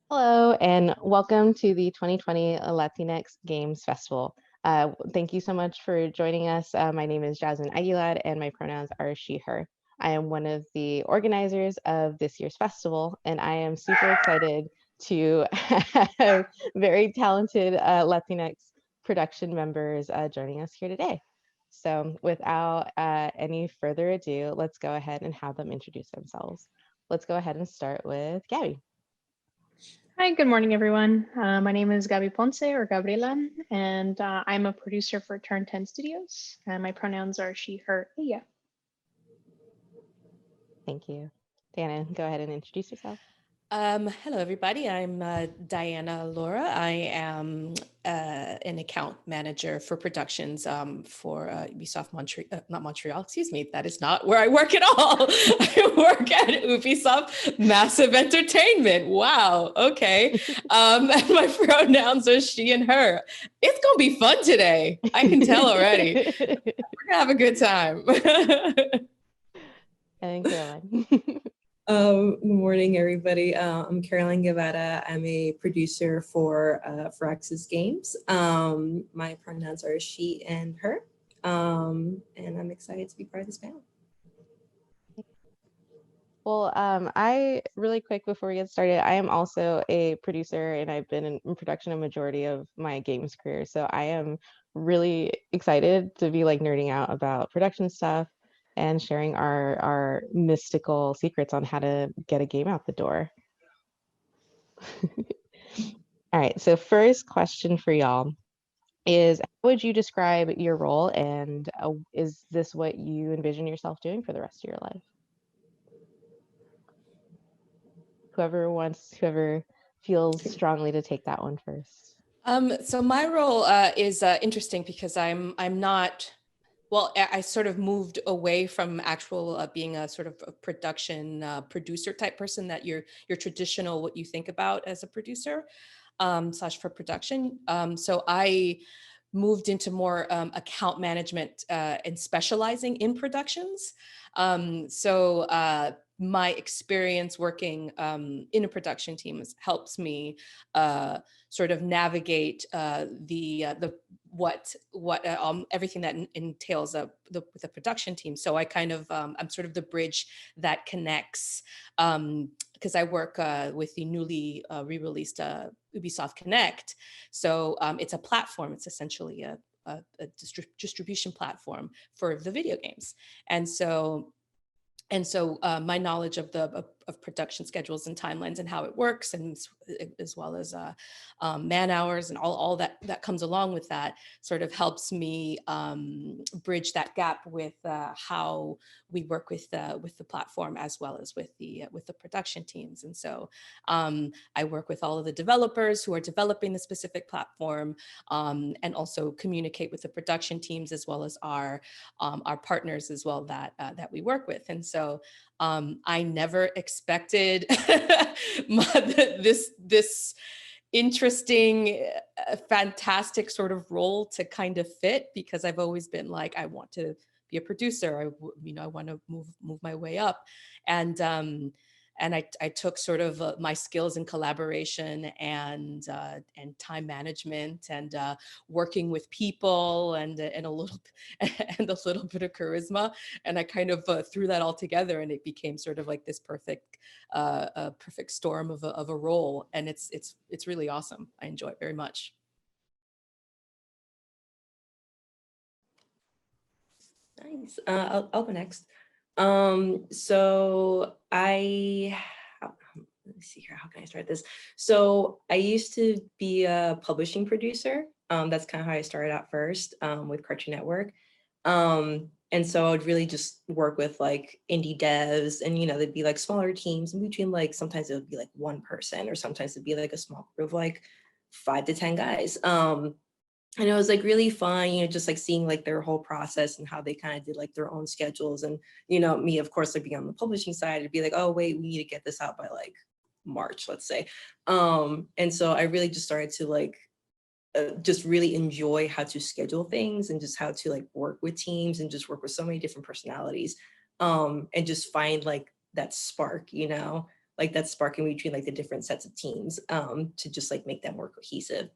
Hello, and welcome to the 2020 Latinx Games Festival. Thank you so much for joining us. My name is Jasmine Aguilar, and my pronouns are she, her. I am one of the organizers of this year's festival, and I am super excited to have very talented Latinx production members joining us here today. So, without any further ado, let's go ahead and have them introduce themselves. Let's go ahead and start with Gabby. Hi, good morning, everyone. My name is Gaby Ponce or Gabriela, and I'm a producer for Turn 10 Studios. And my pronouns are she, her, ella. Thank you. Dianna, go ahead and introduce yourself. Hello, everybody. I'm Dianna Lora. I am an account manager for productions for Ubisoft Montreal, not Montreal, excuse me. That is not where I work at all. I work at Ubisoft Massive Entertainment. Wow. Okay. And my pronouns are she and her. It's going to be fun today. I can tell already. We're going to have a good time. And Caroline. Good morning, everybody. I'm Caroline Guevara. I'm a producer for Firaxis Games. My pronouns are she and her, and I'm excited to be part of this panel. Well, I really quick before we get started, I am also a producer and I've been in production a majority of my games career. So I am really excited to be like nerding out about production stuff and sharing our mystical secrets on how to get a game out the door. All right, so first question for y'all is how would you describe your role and is this what you envision yourself doing for the rest of your life? Whoever feels strongly to take that one first. So my role is interesting because I'm not, well, I sort of moved away from actual being a sort of a production producer type person that you're traditional, what you think about as a producer slash for production. So I moved into more account management and specializing in productions. My experience working in a production team helps me sort of navigate the everything that entails the production team. So I kind of I'm sort of the bridge that connects because I work with the newly re-released Ubisoft Connect. So it's a platform. It's essentially a distribution platform for the video games, and so my knowledge of of production schedules and timelines and how it works, and as well as man hours and all that comes along with that, sort of helps me bridge that gap with how we work with the platform as well as with the production teams. And so I work with all of the developers who are developing the specific platform, and also communicate with the production teams as well as our partners as well that we work with. And so I never expected this interesting, fantastic sort of role to kind of fit, because I've always been like, I want to be a producer. I want to move my way up, and I took sort of my skills in collaboration and time management and working with people and a little and a little bit of charisma, and I kind of threw that all together, and it became sort of like this perfect storm of a role, and it's really awesome. I enjoy it very much. Nice. I'll go next. So let me see here. How can I start this? So I used to be a publishing producer. That's kind of how I started out first with Cartoon Network. And so I would really just work with like indie devs, and they'd be like smaller teams in between, like sometimes it would be like one person, or sometimes it'd be like a small group of like 5 to 10 guys. And it was like really fun, just like seeing like their whole process and how they kind of did like their own schedules. And, me, of course, like being on the publishing side, it'd be like, oh, wait, we need to get this out by like March, let's say. And so I really just started to like, just really enjoy how to schedule things and just how to like work with teams and just work with so many different personalities, and just find like that spark, like that sparking between like the different sets of teams to just like make them more cohesive.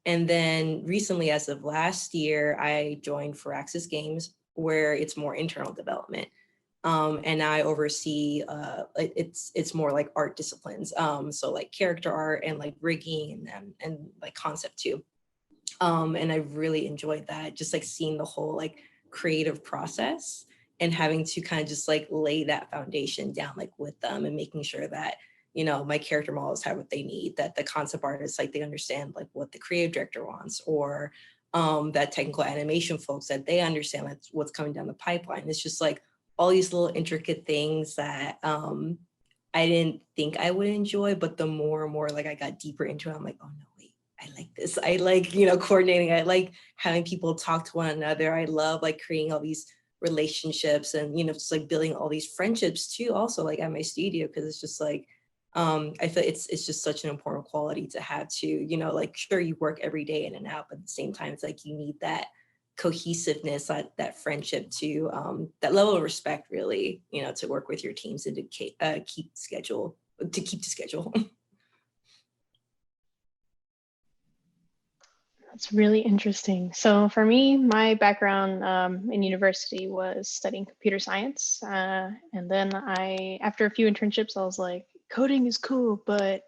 And then recently, as of last year, I joined Firaxis Games, where it's more internal development. And I oversee it's more like art disciplines, so like character art and like rigging and like concept too. And I really enjoyed that, just like seeing the whole like creative process and having to kind of just like lay that foundation down like with them and making sure that, you know, my character models have what they need, that the concept artists, like they understand like what the creative director wants, or that technical animation folks, that they understand like what's coming down the pipeline. It's just like all these little intricate things that I didn't think I would enjoy, but the more and more like I got deeper into it, I'm like, oh no, wait, I like this. I like, you know, coordinating. I like having people talk to one another. I love like creating all these relationships and, you know, just like building all these friendships too, also like at my studio, because it's just like, I feel it's just such an important quality to have to, you know, like sure you work every day in and out, but at the same time, it's like you need that cohesiveness, that friendship to that level of respect, really, you know, to work with your teams and to keep to schedule. That's really interesting. So for me, my background in university was studying computer science. And then after a few internships, I was like, coding is cool, but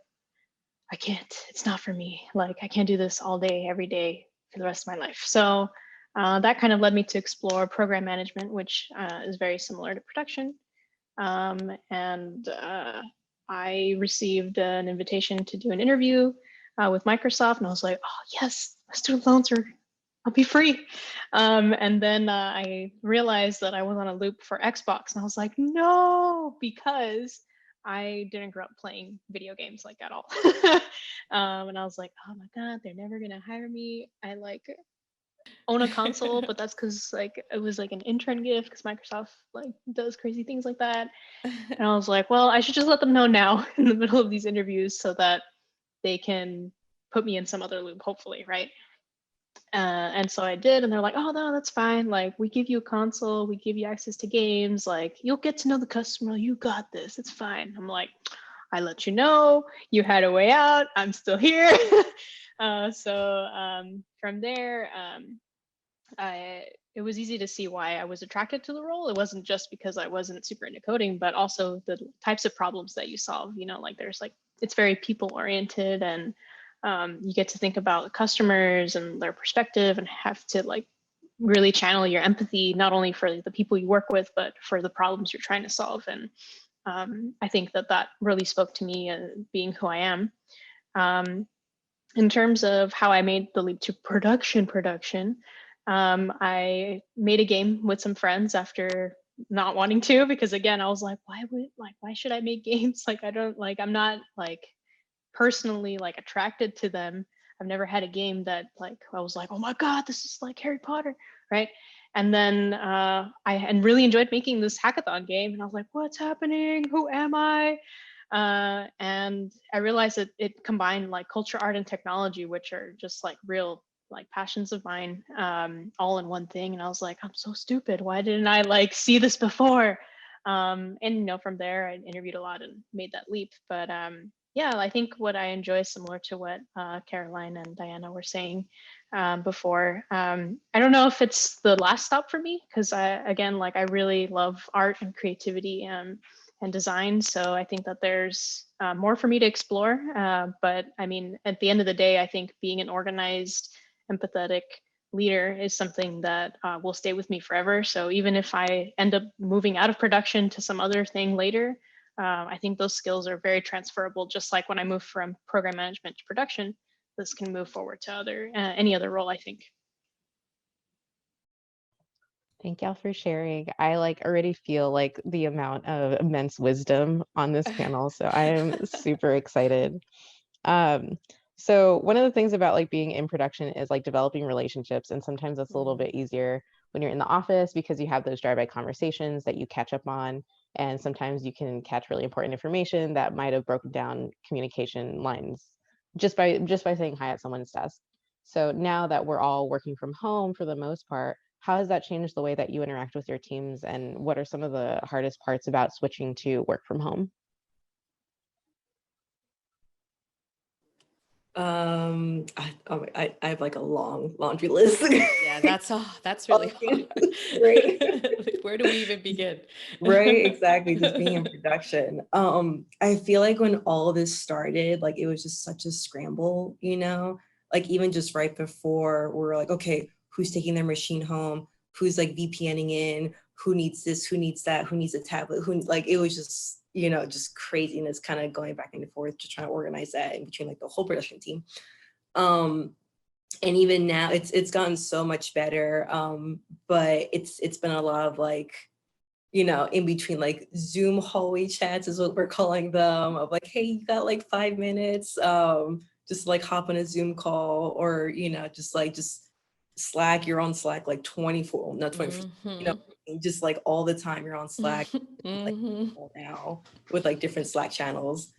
I can't, it's not for me. Like I can't do this all day, every day for the rest of my life. So that kind of led me to explore program management, which is very similar to production. And I received an invitation to do an interview with Microsoft, and I was like, oh yes, student loans are, I'll be free. And then I realized that I was on a loop for Xbox, and I was like, no, because I didn't grow up playing video games like at all. And I was like, oh my God, they're never gonna hire me. I like own a console, but that's because like it was like an intern gift because Microsoft like does crazy things like that. And I was like, well, I should just let them know now in the middle of these interviews so that they can put me in some other loop, hopefully, right? And so I did, and they're like, oh no, that's fine. Like we give you a console, we give you access to games, like you'll get to know the customer, you got this, it's fine. I'm like, I let you know, you had a way out, I'm still here. So from there, it was easy to see why I was attracted to the role. It wasn't just because I wasn't super into coding, but also the types of problems that you solve. You know, like there's like, it's very people oriented, and you get to think about customers and their perspective and have to like really channel your empathy, not only for the people you work with, but for the problems you're trying to solve. And I think that really spoke to me, being who I am. In terms of how I made the leap to production, I made a game with some friends after not wanting to, because again, I was like, why should I make games? Like, I don't like, I'm not like personally like attracted to them. I've never had a game that like, I was like, oh my God, this is like Harry Potter, right? And then I really enjoyed making this hackathon game, and I was like, what's happening? Who am I? And I realized that it combined like culture, art, and technology, which are just like real like passions of mine, all in one thing. And I was like, I'm so stupid. Why didn't I like see this before? And you know, from there, I interviewed a lot and made that leap. But yeah, I think what I enjoy is similar to what Caroline and Dianna were saying before. I don't know if it's the last stop for me, because again, like I really love art and creativity and design. So I think that there's more for me to explore. But I mean, at the end of the day, I think being an organized, empathetic leader is something that will stay with me forever. So even if I end up moving out of production to some other thing later, I think those skills are very transferable. Just like when I moved from program management to production, this can move forward to any other role, I think. Thank y'all for sharing. I like already feel like the amount of immense wisdom on this panel, so I am super excited. So one of the things about like being in production is like developing relationships, and sometimes it's a little bit easier when you're in the office because you have those drive-by conversations that you catch up on, and sometimes you can catch really important information that might have broken down communication lines just by saying hi at someone's desk. So now that we're all working from home for the most part, how has that changed the way that you interact with your teams, and what are some of the hardest parts about switching to work from home? I have like a long laundry list. Yeah, that's really hard. Right. Where do we even begin? Right, exactly. Just being in production. I feel like when all of this started, like it was just such a scramble, you know, like even just right before we're like, okay, who's taking their machine home? Who's like VPNing in? Who needs this? Who needs that? Who needs a tablet? Who like it was just, you know, just craziness kind of going back and forth, just trying to organize that in between like the whole production team. And even now it's gotten so much better. But it's been a lot of like, you know, in between like Zoom hallway chats is what we're calling them, of like, hey, you got like 5 minutes, just like hop on a Zoom call, or, you know, just Slack, you're on Slack like 24, not 24, you know, just like all the time you're on Slack, like now with like different Slack channels.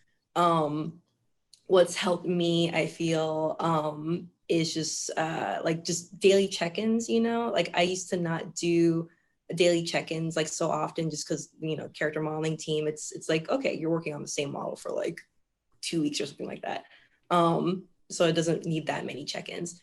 What's helped me, I feel, is just like just daily check-ins, you know, like I used to not do daily check-ins like so often, just because, you know, character modeling team, it's like, okay, you're working on the same model for like 2 weeks or something like that. So it doesn't need that many check-ins.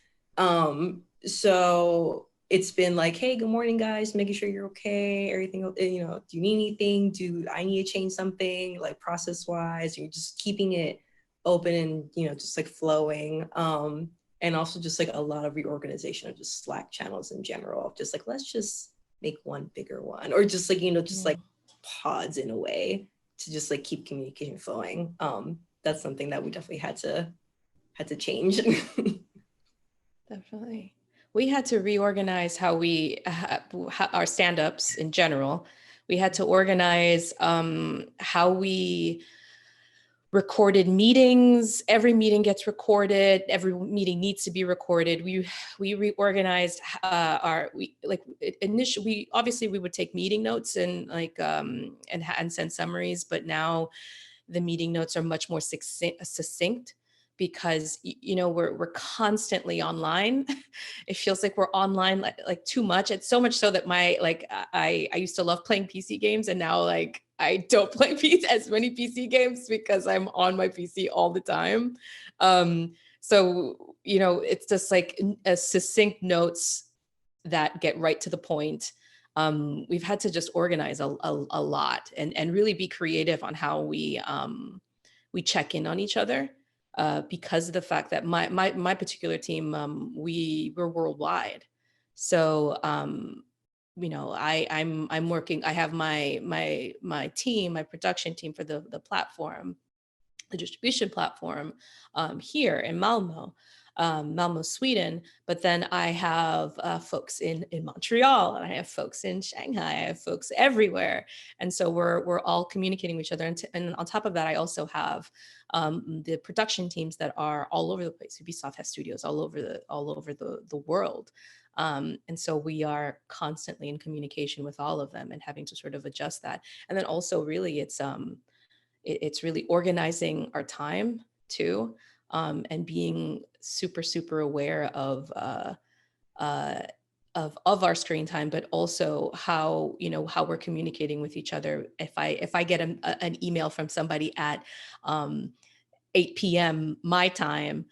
So it's been like, hey, good morning, guys, making sure you're okay, everything, you know, do you need anything? Do I need to change something, like process-wise? You're just keeping it open and, you know, just like flowing. And also just like a lot of reorganization of just Slack channels in general, just like, let's just make one bigger one, or just like, you know, just like pods in a way to just like keep communication flowing. That's something that we definitely had to change. Definitely. We had to reorganize how we, our stand-ups in general. We had to organize how we recorded meetings. Every meeting gets recorded. Every meeting needs to be recorded. We reorganized initially. Obviously we would take meeting notes and like and send summaries, but now the meeting notes are much more succinct, because you know we're constantly online. It feels like we're online like too much. It's so much so that I used to love playing PC games, and now like I don't play as many PC games because I'm on my PC all the time. So you know, it's just like succinct notes that get right to the point. We've had to just organize a lot and really be creative on how we check in on each other, because of the fact that my particular team, we're worldwide. So you know, I'm working. I have my team, my production team for the platform, the distribution platform here in Malmo, Sweden. But then I have folks in Montreal, and I have folks in Shanghai. I have folks everywhere, and so we're all communicating with each other. And on top of that, I also have the production teams that are all over the place. Ubisoft has studios all over the world. And so we are constantly in communication with all of them and having to sort of adjust that. And then also really it's really organizing our time too, and being super aware of our screen time, but also how, you know, how we're communicating with each other. If I get an email from somebody at 8 p.m. my time,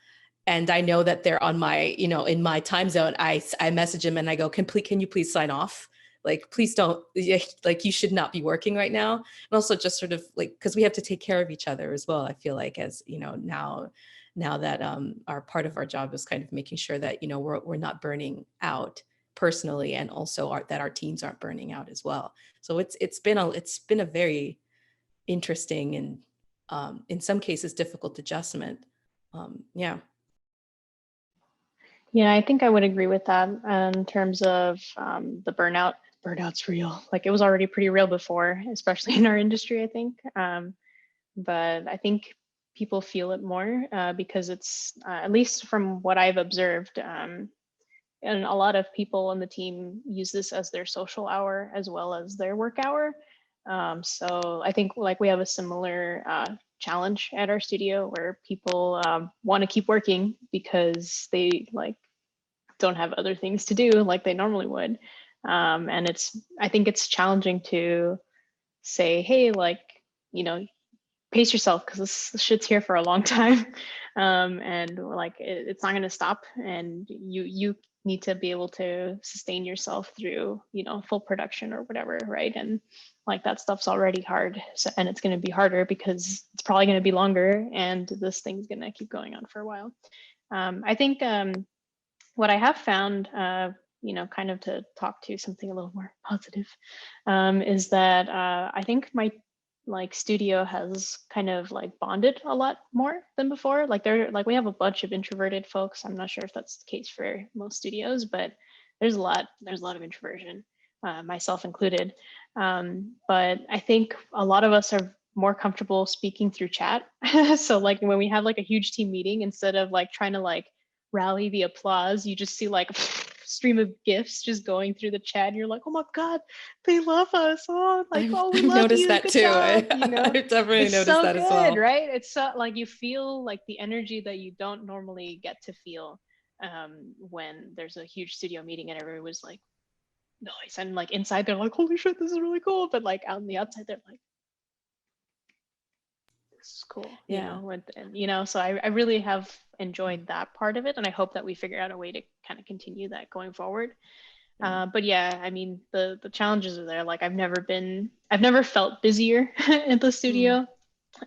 and I know that they're on my, you know, in my time zone, I message them and I go, can you please sign off? Like, please don't, like, you should not be working right now. And also just sort of like, because we have to take care of each other as well. I feel like, as you know, now that our part of our job is kind of making sure that, you know, we're not burning out personally, and also that our teams aren't burning out as well. So it's been a very interesting and in some cases difficult adjustment. Yeah. Yeah, I think I would agree with that in terms of the burnout. Burnout's real. Like, it was already pretty real before, especially in our industry, I think. But I think people feel it more because it's, at least from what I've observed, and a lot of people on the team use this as their social hour as well as their work hour. So I think like we have a similar challenge at our studio where people want to keep working because they like don't have other things to do like they normally would. And I think it's challenging to say, hey, like, you know, pace yourself, because this shit's here for a long time. And like it's not going to stop, and you need to be able to sustain yourself through, you know, full production or whatever, right? And like that stuff's already hard, so, and it's going to be harder because it's probably going to be longer, and this thing's going to keep going on for a while. I think what I have found, you know, kind of to talk to something a little more positive, is that I think my like studio has kind of like bonded a lot more than before. Like we have a bunch of introverted folks. I'm not sure if that's the case for most studios, but there's a lot of introversion, myself included. But I think a lot of us are more comfortable speaking through chat. So like when we have like a huge team meeting, instead of like trying to like rally the applause, you just see like stream of gifs just going through the chat, and you're like, oh my god, they love us. Oh, like, oh, we I've love noticed you. that Good too. job. You know, I've definitely it's noticed so that good, as well. right? It's so like you feel like the energy that you don't normally get to feel when there's a huge studio meeting and everyone was like noise, and like inside they're like, holy shit, this is really cool, but like out on the outside they're like, this is cool. Yeah. You know, and you know, so I really have enjoyed that part of it, and I hope that we figure out a way to kind of continue that going forward. But yeah, I mean, the challenges are there. Like I've never felt busier at the studio,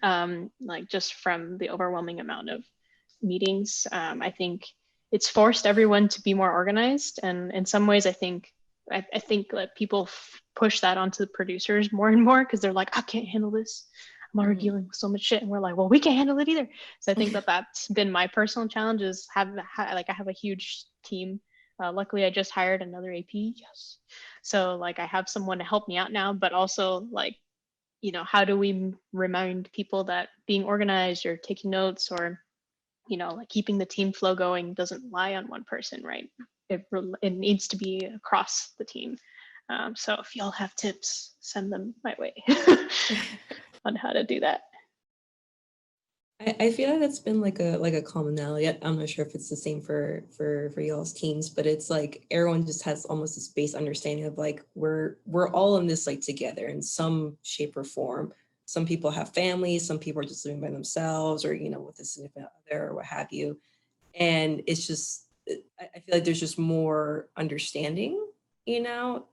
like just from the overwhelming amount of meetings. I think it's forced everyone to be more organized, and in some ways, I think that people push that onto the producers more and more, because they're like, I can't handle this. I'm already dealing with so much shit, and we're like, well, we can't handle it either. So I think that that's been my personal challenge, is I have a huge team. Luckily, I just hired another AP. Yes. So like I have someone to help me out now, but also like, you know, how do we remind people that being organized or taking notes or, you know, like keeping the team flow going doesn't lie on one person, right? It needs to be across the team. So if y'all have tips, send them my way on how to do that. I feel like that's been like a commonality. I'm not sure if it's the same for y'all's teams, but it's like everyone just has almost this base understanding of like we're all in this like together in some shape or form. Some people have families, some people are just living by themselves, or you know, with a significant other or what have you. And it's just I feel like there's just more understanding, you know.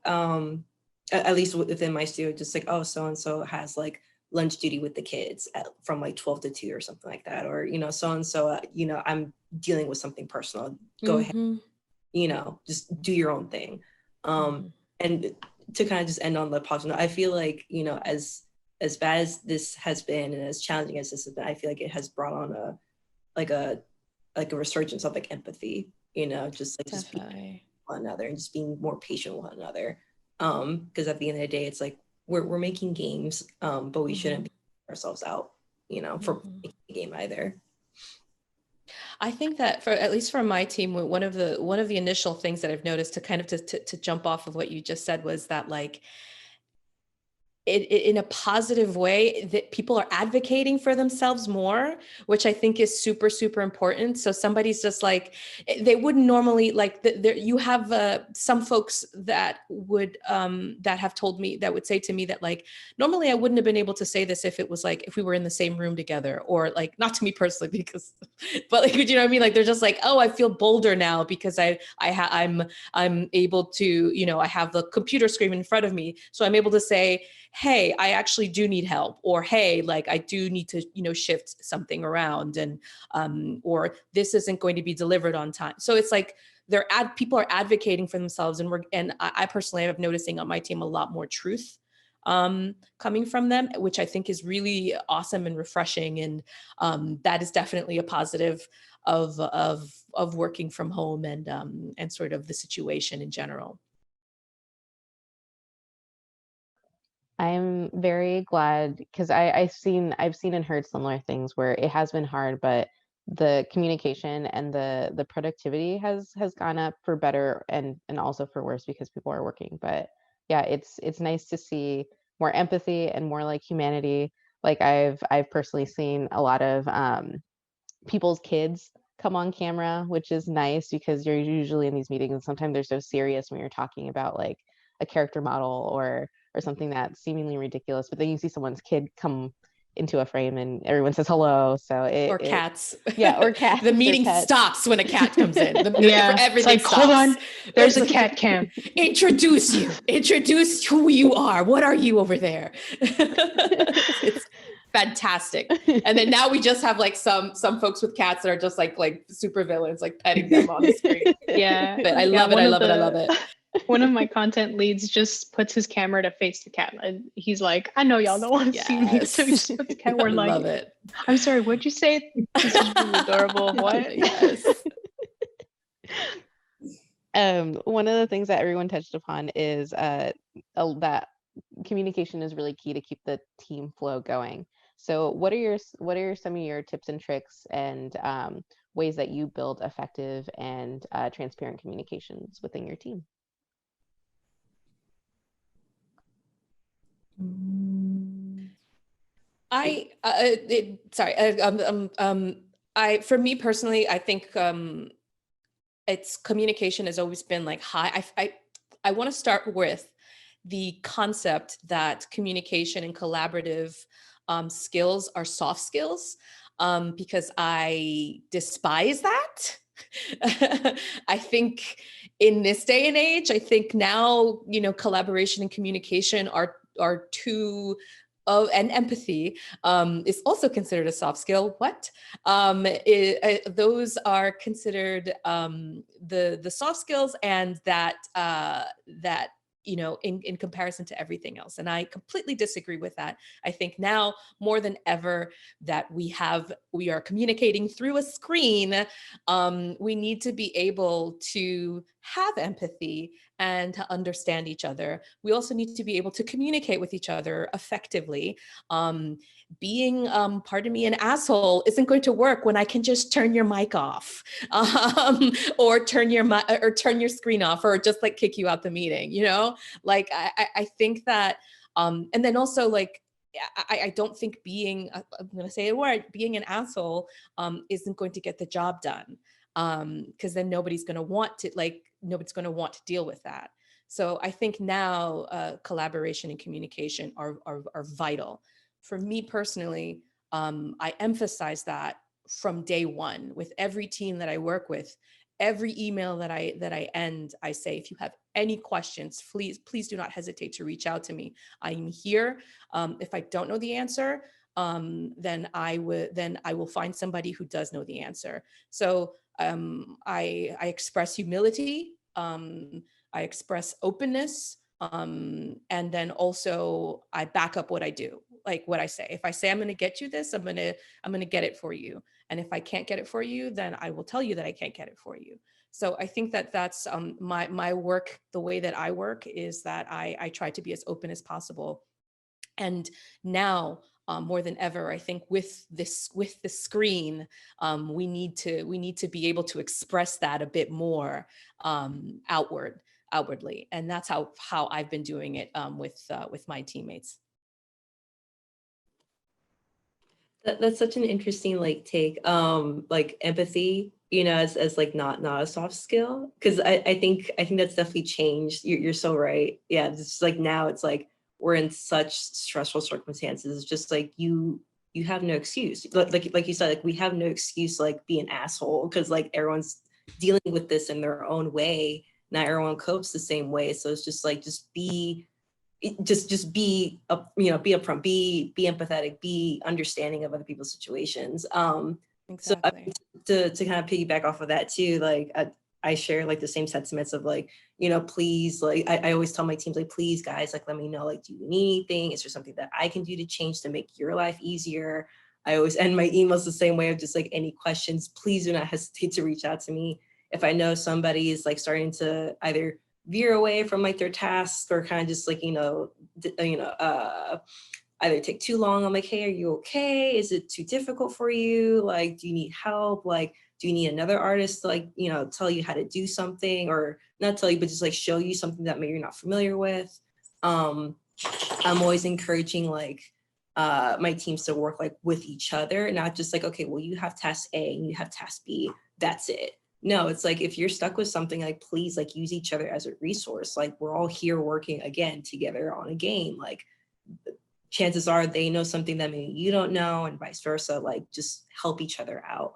At least within my studio, just like, oh, so and so has like lunch duty with the kids from like 12 to 2 or something like that, or you know, so and so you know, I'm dealing with something personal, go ahead, you know, just do your own thing. And to kind of just end on the positive note, I feel like, you know, as bad as this has been and as challenging as this has been, I feel like it has brought on a resurgence of like empathy, you know, just like just being one another and just being more patient with one another. Because at the end of the day, it's like we're making games, but we shouldn't be ourselves out, you know, for making a game either. I think that for at least for my team, one of the initial things that I've noticed to kind of to jump off of what you just said was that like in a positive way, that people are advocating for themselves more, which I think is super, super important. So somebody's just like, they wouldn't normally like you have some folks that would, that have told me, that would say to me that like, normally I wouldn't have been able to say this if it was like, if we were in the same room together, or like, not to me personally, because, but like, you know what I mean? Like, they're just like, oh, I feel bolder now because I'm able to, you know, I have the computer screen in front of me. So I'm able to say, hey, I actually do need help, or hey, like I do need to, you know, shift something around, and or this isn't going to be delivered on time. So it's like people are advocating for themselves, and I personally am noticing on my team a lot more truth coming from them, which I think is really awesome and refreshing, and that is definitely a positive of working from home and sort of the situation in general. I'm very glad, because I've seen and heard similar things where it has been hard, but the communication and the productivity has gone up for better and also for worse because people are working. But yeah, it's nice to see more empathy and more like humanity. Like I've personally seen a lot of people's kids come on camera, which is nice because you're usually in these meetings and sometimes they're so serious when you're talking about like a character model or something that's seemingly ridiculous, but then you see someone's kid come into a frame and everyone says hello. So or cats. Yeah, or cats. The meeting cats. stops when a cat comes in. Yeah, everything it's like, stops. hold on, there's a cat cam. Introduce who you are. What are you over there? It's fantastic. And then now we just have like some folks with cats that are just like super villains, like petting them on the screen. Yeah, But I love it. I love it. One of my content leads just puts his camera to face the cat. And he's like, I know y'all don't want to see me. So he just puts the cat. We're like, love it. I'm sorry, what'd you say? This is really adorable. What? Yes. One of the things that everyone touched upon is that communication is really key to keep the team flow going. So what are some of your tips and tricks and ways that you build effective and transparent communications within your team? For me personally, I think it's communication has always been like high. I want to start with the concept that communication and collaborative skills are soft skills, because I despise that. I think in this day and age, I think now, collaboration and communication are two. Oh, and empathy is also considered a soft skill. What? Those are considered the soft skills, and that in comparison to everything else. And I completely disagree with that. I think now more than ever that we are communicating through a screen, we need to be able to have empathy and to understand each other. We also need to be able to communicate with each other effectively. Being, pardon me, an asshole isn't going to work when I can just turn your mic off, or turn your screen off, or just like kick you out the meeting. Like I think that, and then also like I don't think being, I'm going to say a word, being an asshole isn't going to get the job done, because then nobody's going to want to deal with that. So I think now collaboration and communication are vital. For me personally, I emphasize that from day one with every team that I work with. Every email that I end, I say, if you have any questions, please do not hesitate to reach out to me. I'm here. If I don't know the answer, then I will find somebody who does know the answer. So I express humility. I express openness. And then also I back up what I do, like what I say. If I say I'm going to get you this, I'm going to get it for you. And if I can't get it for you, then I will tell you that I can't get it for you. So I think that that's my work. The way that I work is that I try to be as open as possible. And now more than ever, I think with the screen, we need to be able to express that a bit more outwardly, and that's how I've been doing it with my teammates. That's such an interesting take, like empathy, as like not a soft skill, because I think that's definitely changed. You're so right. Yeah, it's like now it's like we're in such stressful circumstances. It's just like you have no excuse. Like you said, like we have no excuse to like be an asshole, because like everyone's dealing with this in their own way. Not everyone copes the same way. So it's just like be upfront, be empathetic, be understanding of other people's situations. Exactly. So to kind of piggyback off of that too, like I share like the same sentiments of like, please, like I always tell my teams, like, please guys, like let me know, like, do you need anything? Is there something that I can do to change to make your life easier? I always end my emails the same way of just like, any questions, please do not hesitate to reach out to me. If I know somebody is like starting to either veer away from like their tasks or kind of just like, either take too long, I'm like, hey, are you okay? Is it too difficult for you? Like, do you need help? Like, do you need another artist to like, tell you how to do something, or not tell you, but just like show you something that maybe you're not familiar with? I'm always encouraging like my teams to work like with each other, not just like, okay, well, you have task A and you have task B, that's it. No, it's like, if you're stuck with something, like, please, like, use each other as a resource. Like, we're all here working again together on a game. Like, chances are they know something that maybe you don't know, and vice versa. Like, just help each other out.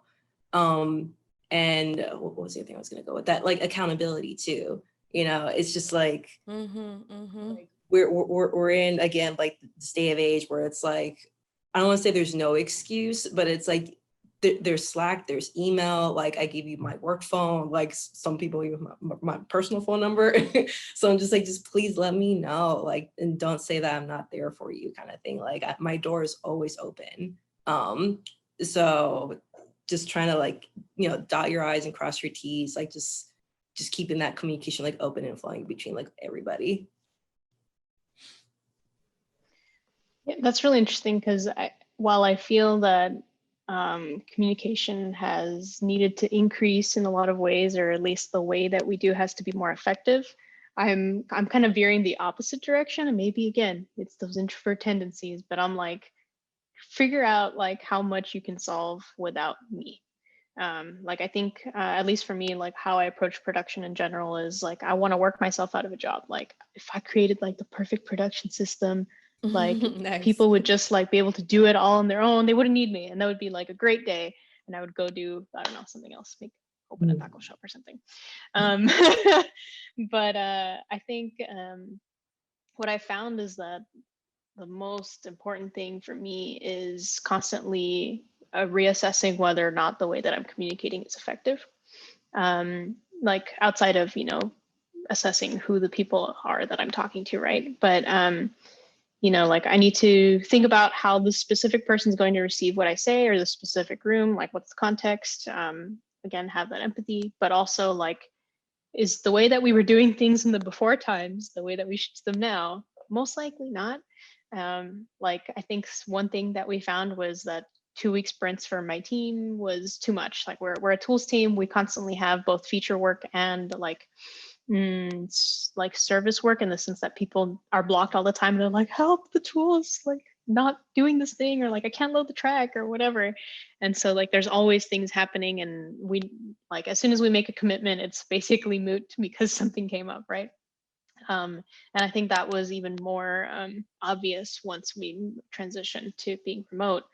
And what was the other thing I was going to go with? That, like, accountability too. You know, it's just like, like we're in, again, like, this day of age where it's like, I don't want to say there's no excuse, but it's like there's Slack, there's email. Like, I give you my work phone. Like, some people use my personal phone number. So I'm just like, just please let me know. Like, and don't say that I'm not there for you, kind of thing. Like, my door is always open. So just trying to, like, you know, dot your I's and cross your T's. Like, just keeping that communication, like, open and flowing between, like, everybody. Yeah, that's really interesting, because while I feel that communication has needed to increase in a lot of ways, or at least the way that we do has to be more effective, I'm kind of veering the opposite direction. And maybe, again, it's those introvert tendencies, but I'm like, figure out like how much you can solve without me. Like, I think, at least for me, like, how I approach production in general is like, I want to work myself out of a job. Like, if I created like the perfect production system, like Nice. people would just like be able to do it all on their own. They wouldn't need me, and that would be like a great day. And I would go do, I don't know, something else, open a taco shop or something. But I think what I found is that the most important thing for me is constantly reassessing whether or not the way that I'm communicating is effective. Like, outside of, you know, assessing who the people are that I'm talking to, right? But you know, like, I need to think about how the specific person is going to receive what I say, or the specific room, like, what's the context. Again, have that empathy, but also, like, is the way that we were doing things in the before times the way that we should do them now? Most likely not. Like, I think one thing that we found was that 2-week sprints for my team was too much. Like, we're a tools team. We constantly have both feature work and like like service work, in the sense that people are blocked all the time. They're like, help, the tools like not doing this thing, or like, I can't load the track or whatever. And so, like, there's always things happening, and we, like, as soon as we make a commitment, it's basically moot because something came up, right? And I think that was even more obvious once we transitioned to being remote.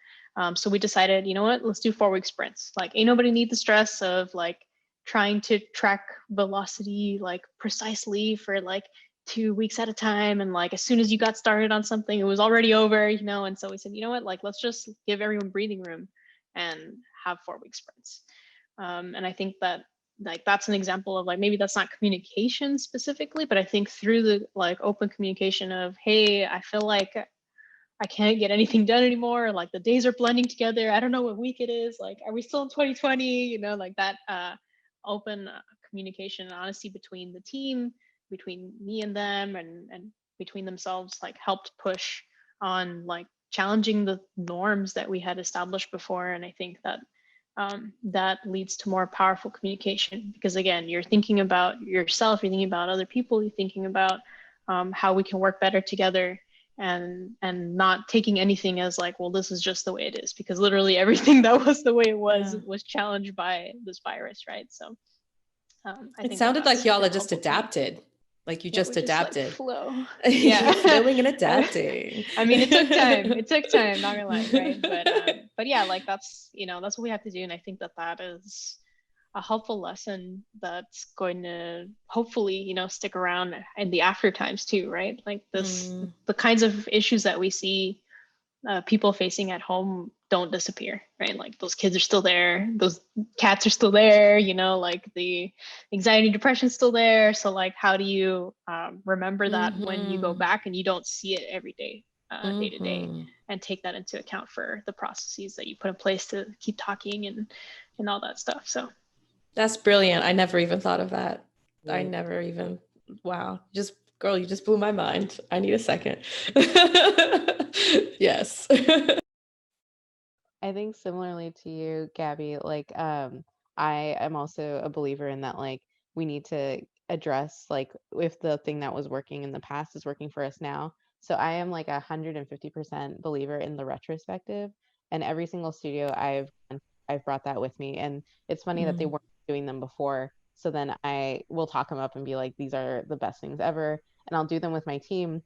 So we decided, you know what, let's do 4-week sprints. Like, ain't nobody need the stress of like trying to track velocity like precisely for like 2 weeks at a time. And like, as soon as you got started on something, it was already over, you know? And so we said, you know what, like, let's just give everyone breathing room and have 4-week sprints. And I think that, like, that's an example of, like, maybe that's not communication specifically, but I think through the like open communication of, hey, I feel like I can't get anything done anymore. Like, the days are blending together. I don't know what week it is. Like, are we still in 2020? You know, like that open communication and honesty between the team, between me and them, and between themselves, like, helped push on like challenging the norms that we had established before. And I think that that leads to more powerful communication, because again, you're thinking about yourself, you're thinking about other people, you're thinking about how we can work better together, and not taking anything as like, well, this is just the way it is, because literally everything that was the way it was challenged by this virus, right? So I It think sounded like y'all been had just helpful for me. adapted. Like, you Yeah, just we just like adapted. flow. You're Yeah. flowing and adapting. I mean, it took time. It took time, not gonna lie, right? But yeah, like, that's, you know, that's what we have to do. And I think that that is a helpful lesson that's going to hopefully, you know, stick around in the after times too, right? Like, this, the kinds of issues that we see people facing at home don't disappear, right? Like, those kids are still there, those cats are still there, you know, like the anxiety, depression still there. So like, how do you remember that when you go back and you don't see it every day, day to day, and take that into account for the processes that you put in place to keep talking and all that stuff. So that's brilliant. I never even thought of that. I never even, wow. Just, girl, you just blew my mind. I need a second. Yes. I think similarly to you, Gabby, like I am also a believer in that, like, we need to address like if the thing that was working in the past is working for us now. So I am like 150% believer in the retrospective, and every single studio I've brought that with me. And it's funny that they weren't doing them before. So then I will talk them up and be like, these are the best things ever. And I'll do them with my team.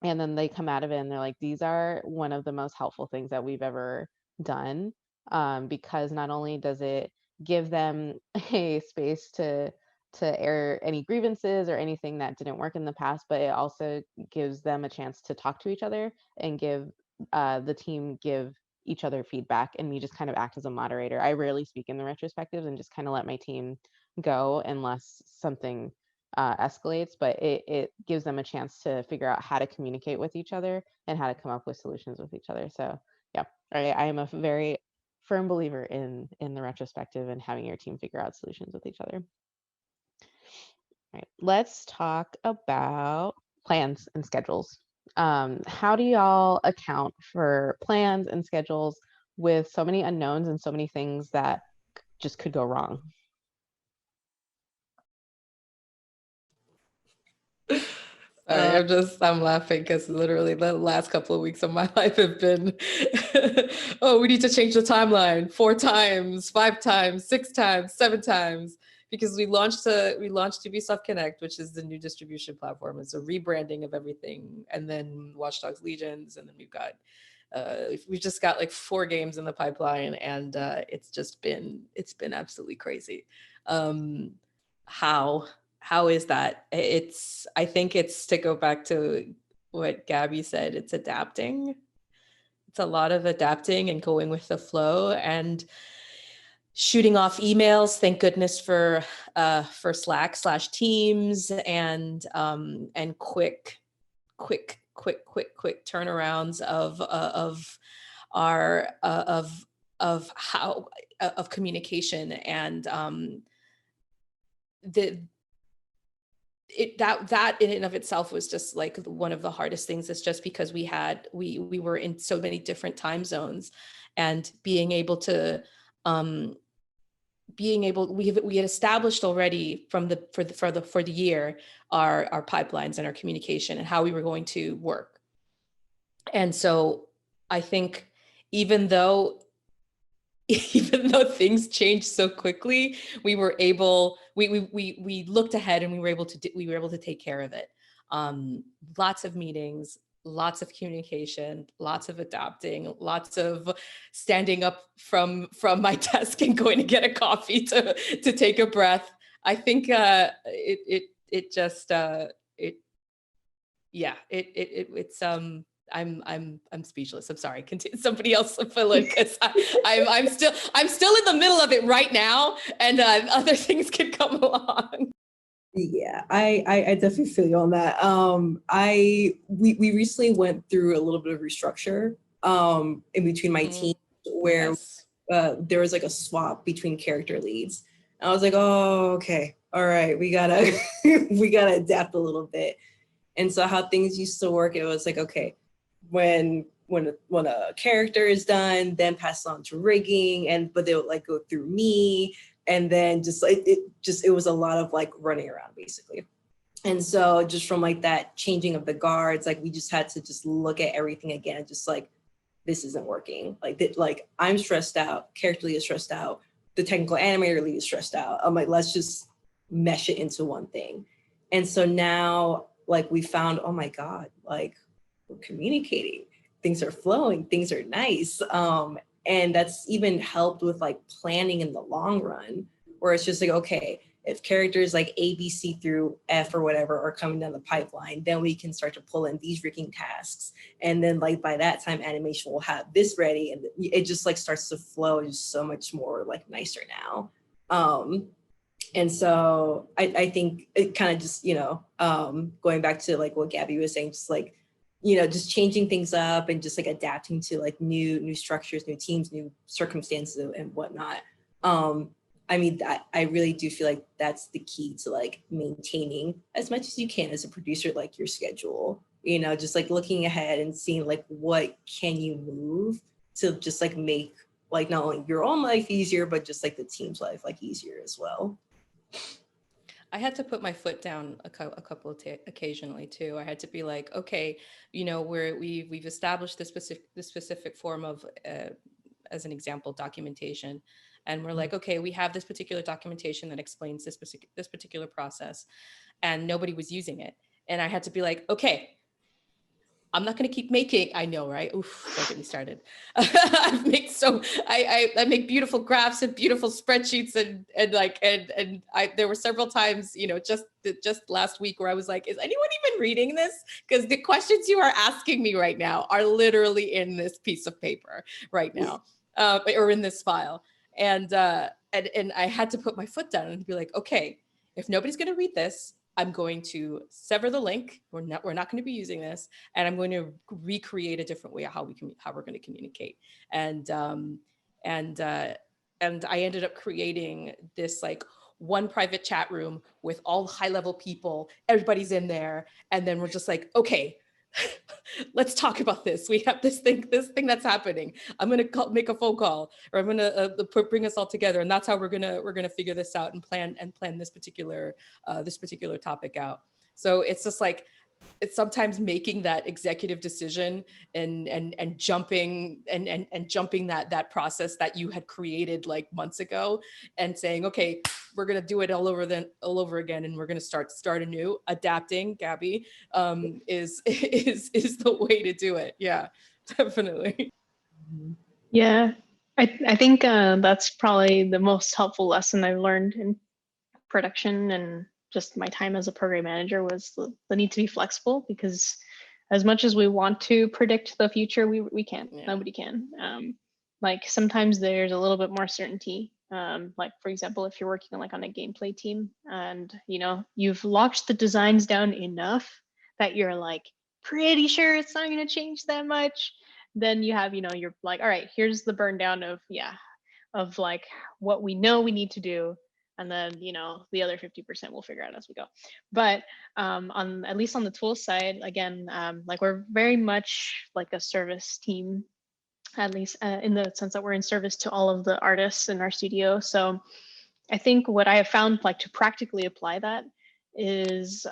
And then they come out of it and they're like, these are one of the most helpful things that we've ever done, because not only does it give them a space to air any grievances or anything that didn't work in the past, but it also gives them a chance to talk to each other and give the team give each other feedback, and me just kind of act as a moderator. I rarely speak in the retrospectives and just kind of let my team go unless something escalates, but it gives them a chance to figure out how to communicate with each other and how to come up with solutions with each other. So yeah, I am a very firm believer in the retrospective and having your team figure out solutions with each other. All right, let's talk about plans and schedules. How do y'all account for plans and schedules with so many unknowns and so many things that just could go wrong? Sorry, I'm laughing because literally the last couple of weeks of my life have been, oh, we need to change the timeline 4 times, 5 times, 6 times, 7 times, because we launched Ubisoft Connect, which is the new distribution platform. It's a rebranding of everything, and then Watch Dogs Legions, and then we've just got like 4 games in the pipeline, and it's been absolutely crazy. How is that? I think it's, to go back to what Gabby said, it's adapting. It's a lot of adapting and going with the flow and shooting off emails. Thank goodness for Slack/Teams and quick turnarounds of communication, and that in and of itself was just like one of the hardest things. It's just because we were in so many different time zones, and we had established already for the year our pipelines and our communication and how we were going to work. And so I think even though things changed so quickly, we looked ahead and we were able to take care of it. Lots of meetings, lots of communication, lots of adapting, lots of standing up from my desk and going to get a coffee to take a breath. I think I'm speechless. I'm sorry. Continue. Somebody else fill in, because I'm still in the middle of it right now, and other things could come along. Yeah, I definitely feel you on that. We recently went through a little bit of restructure in between my team, where Yes. there was like a swap between character leads. I was like, oh, okay, all right, we gotta we gotta adapt a little bit. And so how things used to work, it was like, okay, when a character is done, then pass on to rigging, but they would like go through me, and then just like it was a lot of like running around basically. And so just from like that changing of the guards, like we just had to just look at everything again, just like, this isn't working. Like I'm stressed out, character lead is stressed out, the technical animator lead is stressed out. I'm like, let's just mesh it into one thing. And so now like we found, oh my God, like we're communicating, things are flowing, things are nice. And that's even helped with like planning in the long run, where it's just like, okay, if characters like A, B, C through F or whatever are coming down the pipeline, then we can start to pull in these rigging tasks. And then like by that time, animation will have this ready, and it just like starts to flow just so much more like nicer now. And so I think it kind of just, going back to like what Gabby was saying, just like, just changing things up and just like adapting to like new structures, new teams, new circumstances and whatnot. I mean, I really do feel like that's the key to like maintaining as much as you can as a producer, like your schedule, just like looking ahead and seeing like what can you move to just like make like not only your own life easier, but just like the team's life like easier as well. I had to put my foot down a couple of occasionally too. I had to be like, okay, we've established this specific form of, as an example, documentation, and we're like, okay, we have this particular documentation that explains this particular process, and nobody was using it, and I had to be like, okay, I'm not going to keep making, I know, right? Oof, don't get me started. I make beautiful graphs and beautiful spreadsheets and there were several times, just last week where I was like, is anyone even reading this? Because the questions you are asking me right now are literally in this piece of paper right now, or in this file. And I had to put my foot down and be like, okay, if nobody's going to read this, I'm going to sever the link. We're not going to be using this, and I'm going to recreate a different way of how we're going to communicate. And I ended up creating this like one private chat room with all high level people. Everybody's in there, and then we're just like, okay, let's talk about this. We have this thing that's happening. I'm going to make a phone call, or I'm going to bring us all together. And that's how we're going to figure this out and plan this particular topic out. So it's just like, it's sometimes making that executive decision and jumping that process that you had created like months ago and saying, okay, we're going to do it all over again. And we're going to start anew. Adapting, Gaby, is the way to do it. Yeah, definitely. Yeah, I think that's probably the most helpful lesson I've learned in production and just my time as a program manager was the need to be flexible, because as much as we want to predict the future, we can't. Yeah. Nobody can. Like sometimes there's a little bit more certainty. Like for example, if you're working like on a gameplay team and you've locked the designs down enough that you're like pretty sure it's not going to change that much, then you have you're like, all right, here's the burn down of like what we know we need to do, and then the other 50% we'll figure out as we go. But on at least on the tool side, again, like we're very much like a service team, at least in the sense that we're in service to all of the artists in our studio. So I think what I have found, like to practically apply that, is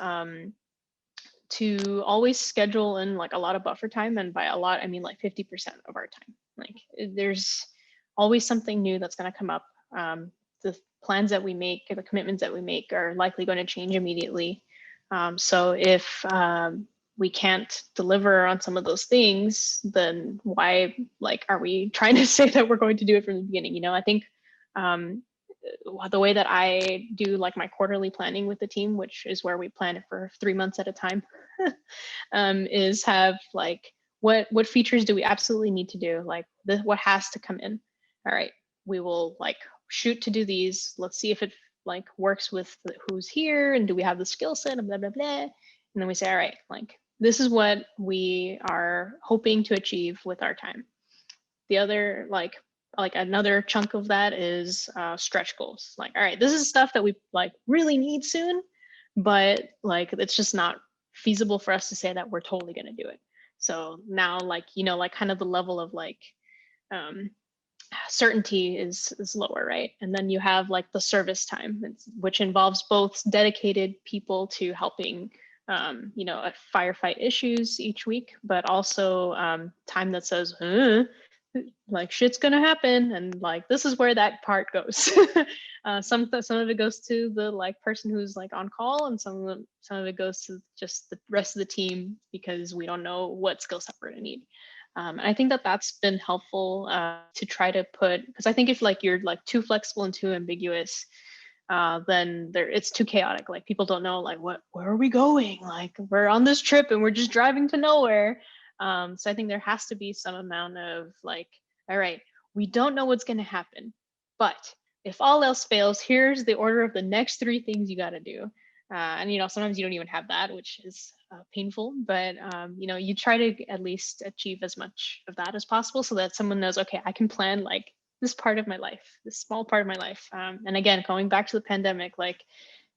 to always schedule in like a lot of buffer time, and by a lot I mean like 50% of our time. Like there's always something new that's going to come up. The plans that we make, the commitments that we make are likely going to change immediately. So if we can't deliver on some of those things, then why are we trying to say that we're going to do it from the beginning? I think the way that I do like my quarterly planning with the team, which is where we plan it for 3 months at a time, is have like what features do we absolutely need to do? Like what has to come in? All right, we will like shoot to do these. Let's see if it like works with who's here, and do we have the skill set, and blah blah blah. And then we say, all right, like this is what we are hoping to achieve with our time. The other like another chunk of that is stretch goals. Like, all right, this is stuff that we like really need soon, but like it's just not feasible for us to say that we're totally going to do it. So now like like kind of the level of like certainty is lower, right? And then you have like the service time, which involves both dedicated people to helping firefight issues each week, but also time that says like shit's gonna happen, and like this is where that part goes. Some of it goes to the like person who's like on call, and some of it goes to just the rest of the team, because we don't know what skill set we're gonna need. And I think that that's been helpful to try to put, because I think if like you're like too flexible and too ambiguous, then it's too chaotic. Like people don't know like where are we going? Like we're on this trip and we're just driving to nowhere. So I think there has to be some amount of like, all right, we don't know what's going to happen, but if all else fails, here's the order of the next 3 things you got to do. And sometimes you don't even have that, which is painful, but you try to at least achieve as much of that as possible, so that someone knows, okay, I can plan like this part of my life, this small part of my life. And again, going back to the pandemic, like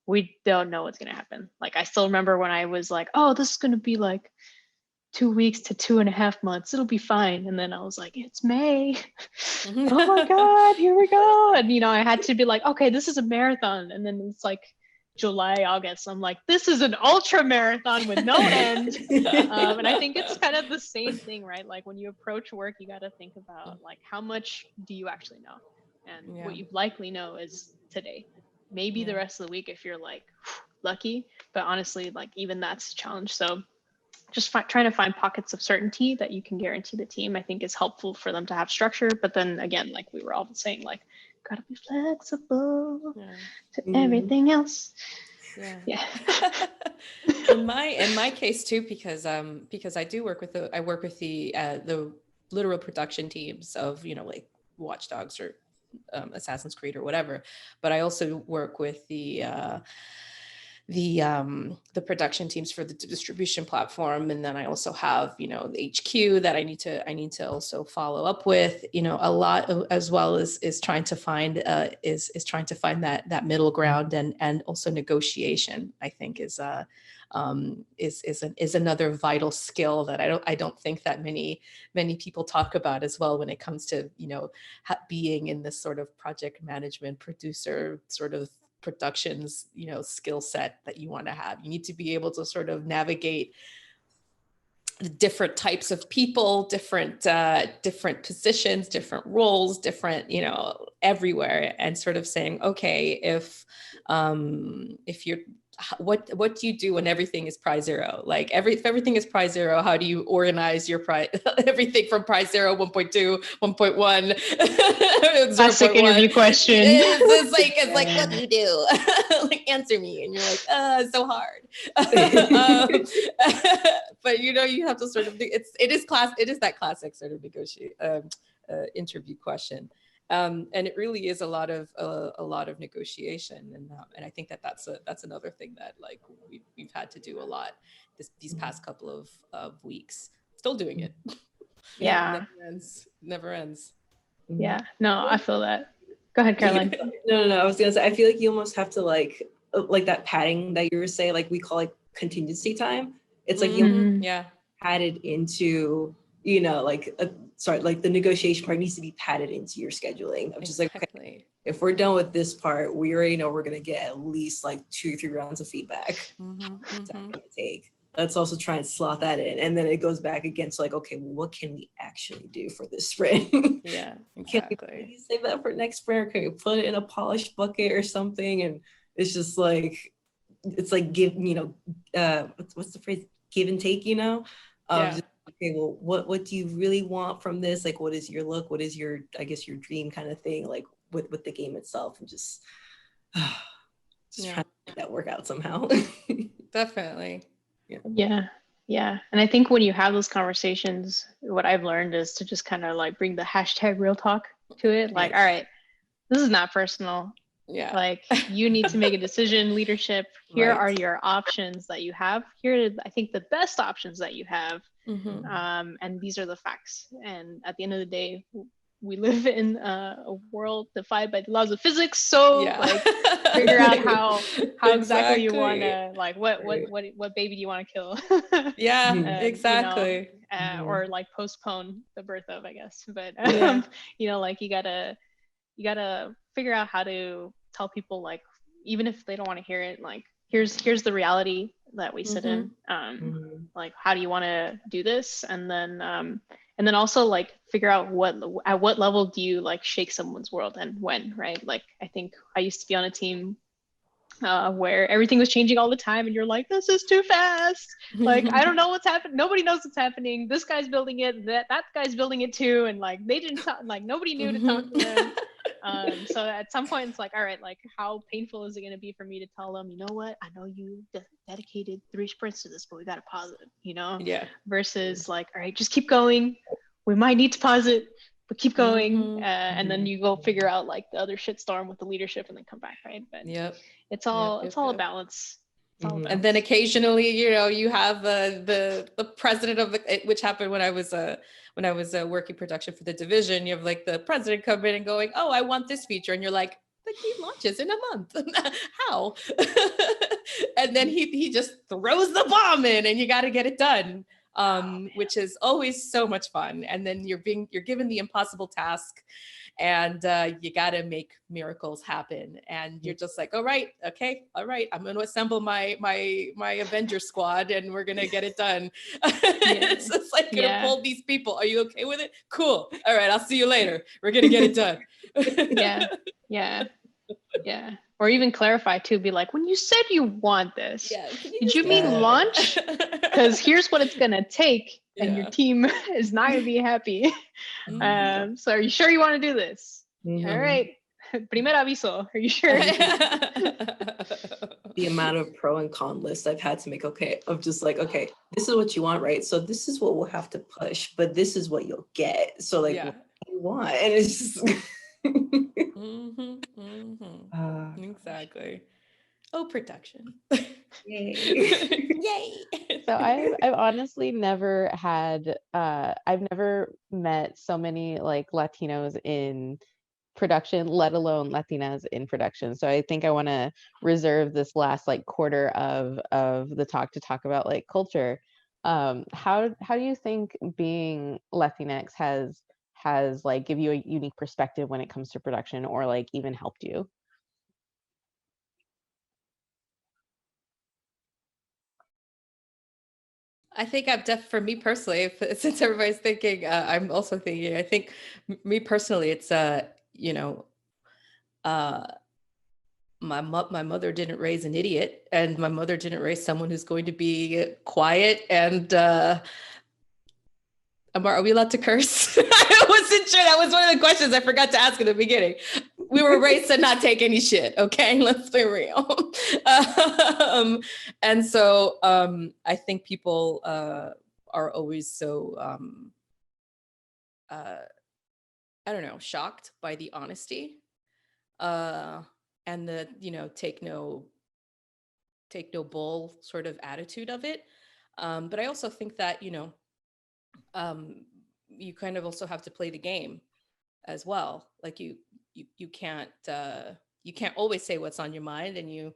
we don't know what's going to happen. Like I still remember when I was like, oh, this is going to be like 2 weeks to 2.5 months, it'll be fine. And then I was like, it's May. Oh my God, here we go. And I had to be like, okay, this is a marathon. And then it's like July, August. I'm like, this is an ultra marathon with no end. And I think it's kind of the same thing, right? Like when you approach work, you got to think about like, how much do you actually know? And what you likely know is today, maybe the rest of the week if you're like lucky, but honestly, like even that's a challenge. So just trying to find pockets of certainty that you can guarantee the team, I think is helpful for them to have structure. But then again, like we were all saying, like, gotta be flexible to everything else. Yeah. in my case too, because I do work with the literal production teams of, you know, like Watch Dogs or Assassin's Creed or whatever, but I also work with the production teams for the distribution platform, and then I also have, you know, the HQ that I need to also follow up with, you know, a lot of, as well as is trying to find trying to find that middle ground, and also negotiation, I think is another vital skill that I don't think that many people talk about as well when it comes to, you know, being in this sort of project management producer sort of productions, you know, skill set that you want to have. You need to be able to sort of navigate different types of people, different positions, different roles, different, you know, everywhere, and sort of saying, okay, if you're, what do you do when everything is prize zero? Like if everything is prize zero, how do you organize your prize, everything from prize zero, 1.2, 1.1, Classic interview question. It's like, what do you do? Like, answer me. And you're like, it's so hard. But you know, you have to sort of, it is that classic sort of interview question. And it really is a lot of negotiation, and I think that's another thing that, like, we've had to do a lot these past couple of weeks. Still doing it. Yeah. Never ends. Yeah. No, I feel that. Go ahead, Caroline. No. I was gonna say, I feel like you almost have to like that padding that you were saying, like we call like contingency time. It's like you padded into, you know, like like the negotiation part needs to be padded into your scheduling. I'm just like, okay, if we're done with this part, we already know we're gonna get at least like 2-3 rounds of feedback. That's gonna take. Let's also try and slot that in, and then it goes back again to like, okay, well, what can we actually do for this sprint? Yeah, exactly. Can we save that for next sprint? Or can we put it in a polished bucket or something? And it's just like, it's like give, you know, what's the phrase? Give and take, you know? Just, okay, well, what do you really want from this? Like, what is your look? What is your, I guess, your dream kind of thing, like with the game itself, and just trying to make that work out somehow. Definitely. Yeah. And I think when you have those conversations, what I've learned is to just kind of like bring the hashtag real talk to it. Like, all right, this is not personal. Yeah. Like, you need to make a decision, leadership. Here are your options that you have. Here are, I think, the best options that you have. And these are the facts. And at the end of the day, we live in a world defined by the laws of physics. So like, figure out how exactly you want to, like, what baby do you want to kill? Exactly. You know, or like postpone the birth of, I guess. But you know, like, you gotta figure out how to tell people, like, even if they don't want to hear it, like, here's the reality that we sit in. Like, how do you want to do this? And then also, like, figure out at what level do you, like, shake someone's world, and when, right? Like, I think I used to be on a team where everything was changing all the time, and you're like, this is too fast. Like, I don't know what's happening. Nobody knows what's happening. This guy's building it, that guy's building it too, and like, they didn't talk, like, nobody knew to talk to them. So at some point it's like, all right, like, how painful is it going to be for me to tell them, you know what, I know you dedicated 3 sprints to this, but we got to pause it, you know? Versus like, all right, just keep going. We might need to pause it, but keep going. And then you go figure out, like, the other shitstorm with the leadership, and then come back, right? But it's all a balance. And then occasionally, you know, you have the president of which happened when I was working production for the division. You have, like, the president come in and going, oh, I want this feature, and you're like, the game launches in a month. How? And then he just throws the bomb in, and you got to get it done. Which is always so much fun. And then you're given the impossible task, and you got to make miracles happen. And you're just like, all right, I'm going to assemble my Avenger squad, and we're going to get it done. It's just like, going to pull these people. Are you okay with it? Cool. All right, I'll see you later. We're going to get it done. Yeah. Or even clarify too, be like, when you said you want this, Yeah, can you did just you mean launch? Because here's what it's gonna take, and your Yeah. team is not gonna be happy. Mhm. So are you sure you want to do this? Mhm. All right. Primer aviso. Are you sure? The amount of pro and con lists I've had to make, of just like, okay, this is what you want, right? So this is what we'll have to push, but this is what you'll get. So like, Yeah. what do you want? And it's just Mhm, mhm. gosh. Exactly. Oh, production. Yay. Yay. So I've honestly never had I've never met so many like Latinos in production, let alone Latinas in production. So I think I want to reserve this last like quarter of the talk to talk about like culture. How do you think being Latinx has like give you a unique perspective when it comes to production or like even helped you? I think for me personally, since everybody's thinking, I'm also thinking, I think me personally, it's, you know, uh, my mother didn't raise an idiot, and my mother didn't raise someone who's going to be quiet and, are we allowed to curse? I wasn't sure. That was one of the questions I forgot to ask in the beginning. We were raised to not take any shit. Okay, let's be real. And so I think people are always so I don't know, shocked by the honesty and the take no bull sort of attitude of it. But I also think that um, you kind of also have to play the game as well. Like you can't always say what's on your mind, and you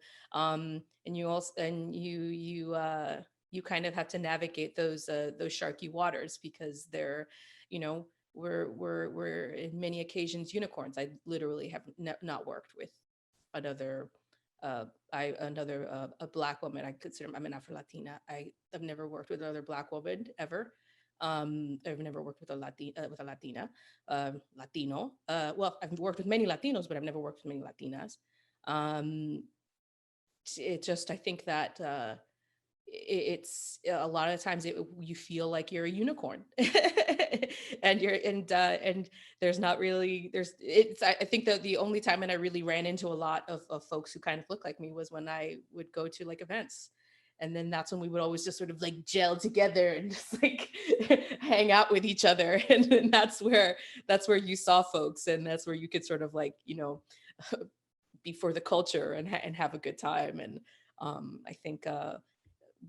also and you kind of have to navigate those sharky waters, because they're you know we're in many occasions unicorns. I literally have not worked with another a black woman. I consider I'm an Afro-Latina. I've never worked with another black woman ever. I've never worked with a Latina, Latino. Well, I've worked with many Latinos, but I've never worked with many Latinas. Um, it just, I think that it's a lot of the times you feel like you're a unicorn, and there's not really I think that the only time when I really ran into a lot of folks who kind of look like me was when I would go to like events. And then that's when we would always just sort of like gel together and just like hang out with each other. And then that's where you saw folks, and that's where you could sort of like, be for the culture and have a good time. And I think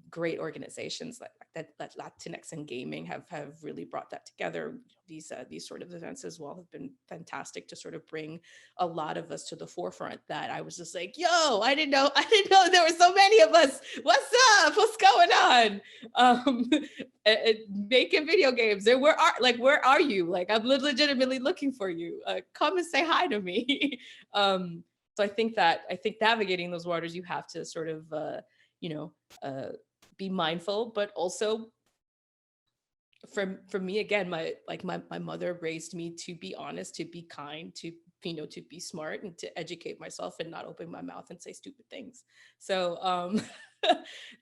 great organizations like that Latinx and gaming have really brought that together. These sort of events as well have been fantastic to sort of bring a lot of us to the forefront. That I was just like, yo, I didn't know there were so many of us. What's up? What's going on? Making video games. And where are you? Like, I'm legitimately looking for you. Come and say hi to me. So I think navigating those waters, you have to sort of be mindful, but also for me, again, my mother raised me to be honest, to be kind, to to be smart, and to educate myself and not open my mouth and say stupid things. So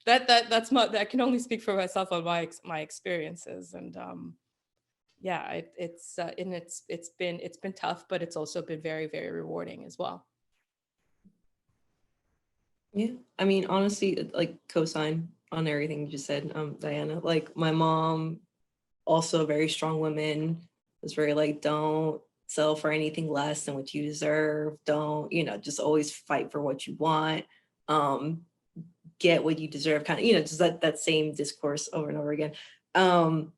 that can only speak for myself on my experiences. And yeah, it's been tough, but it's also been very, very rewarding as well. Yeah, I mean, honestly, like co-sign on everything you just said, Diana. Like my mom, also a very strong woman, was very like, don't settle for anything less than what you deserve. Don't, just always fight for what you want. Get what you deserve, kind of, just that same discourse over and over again. And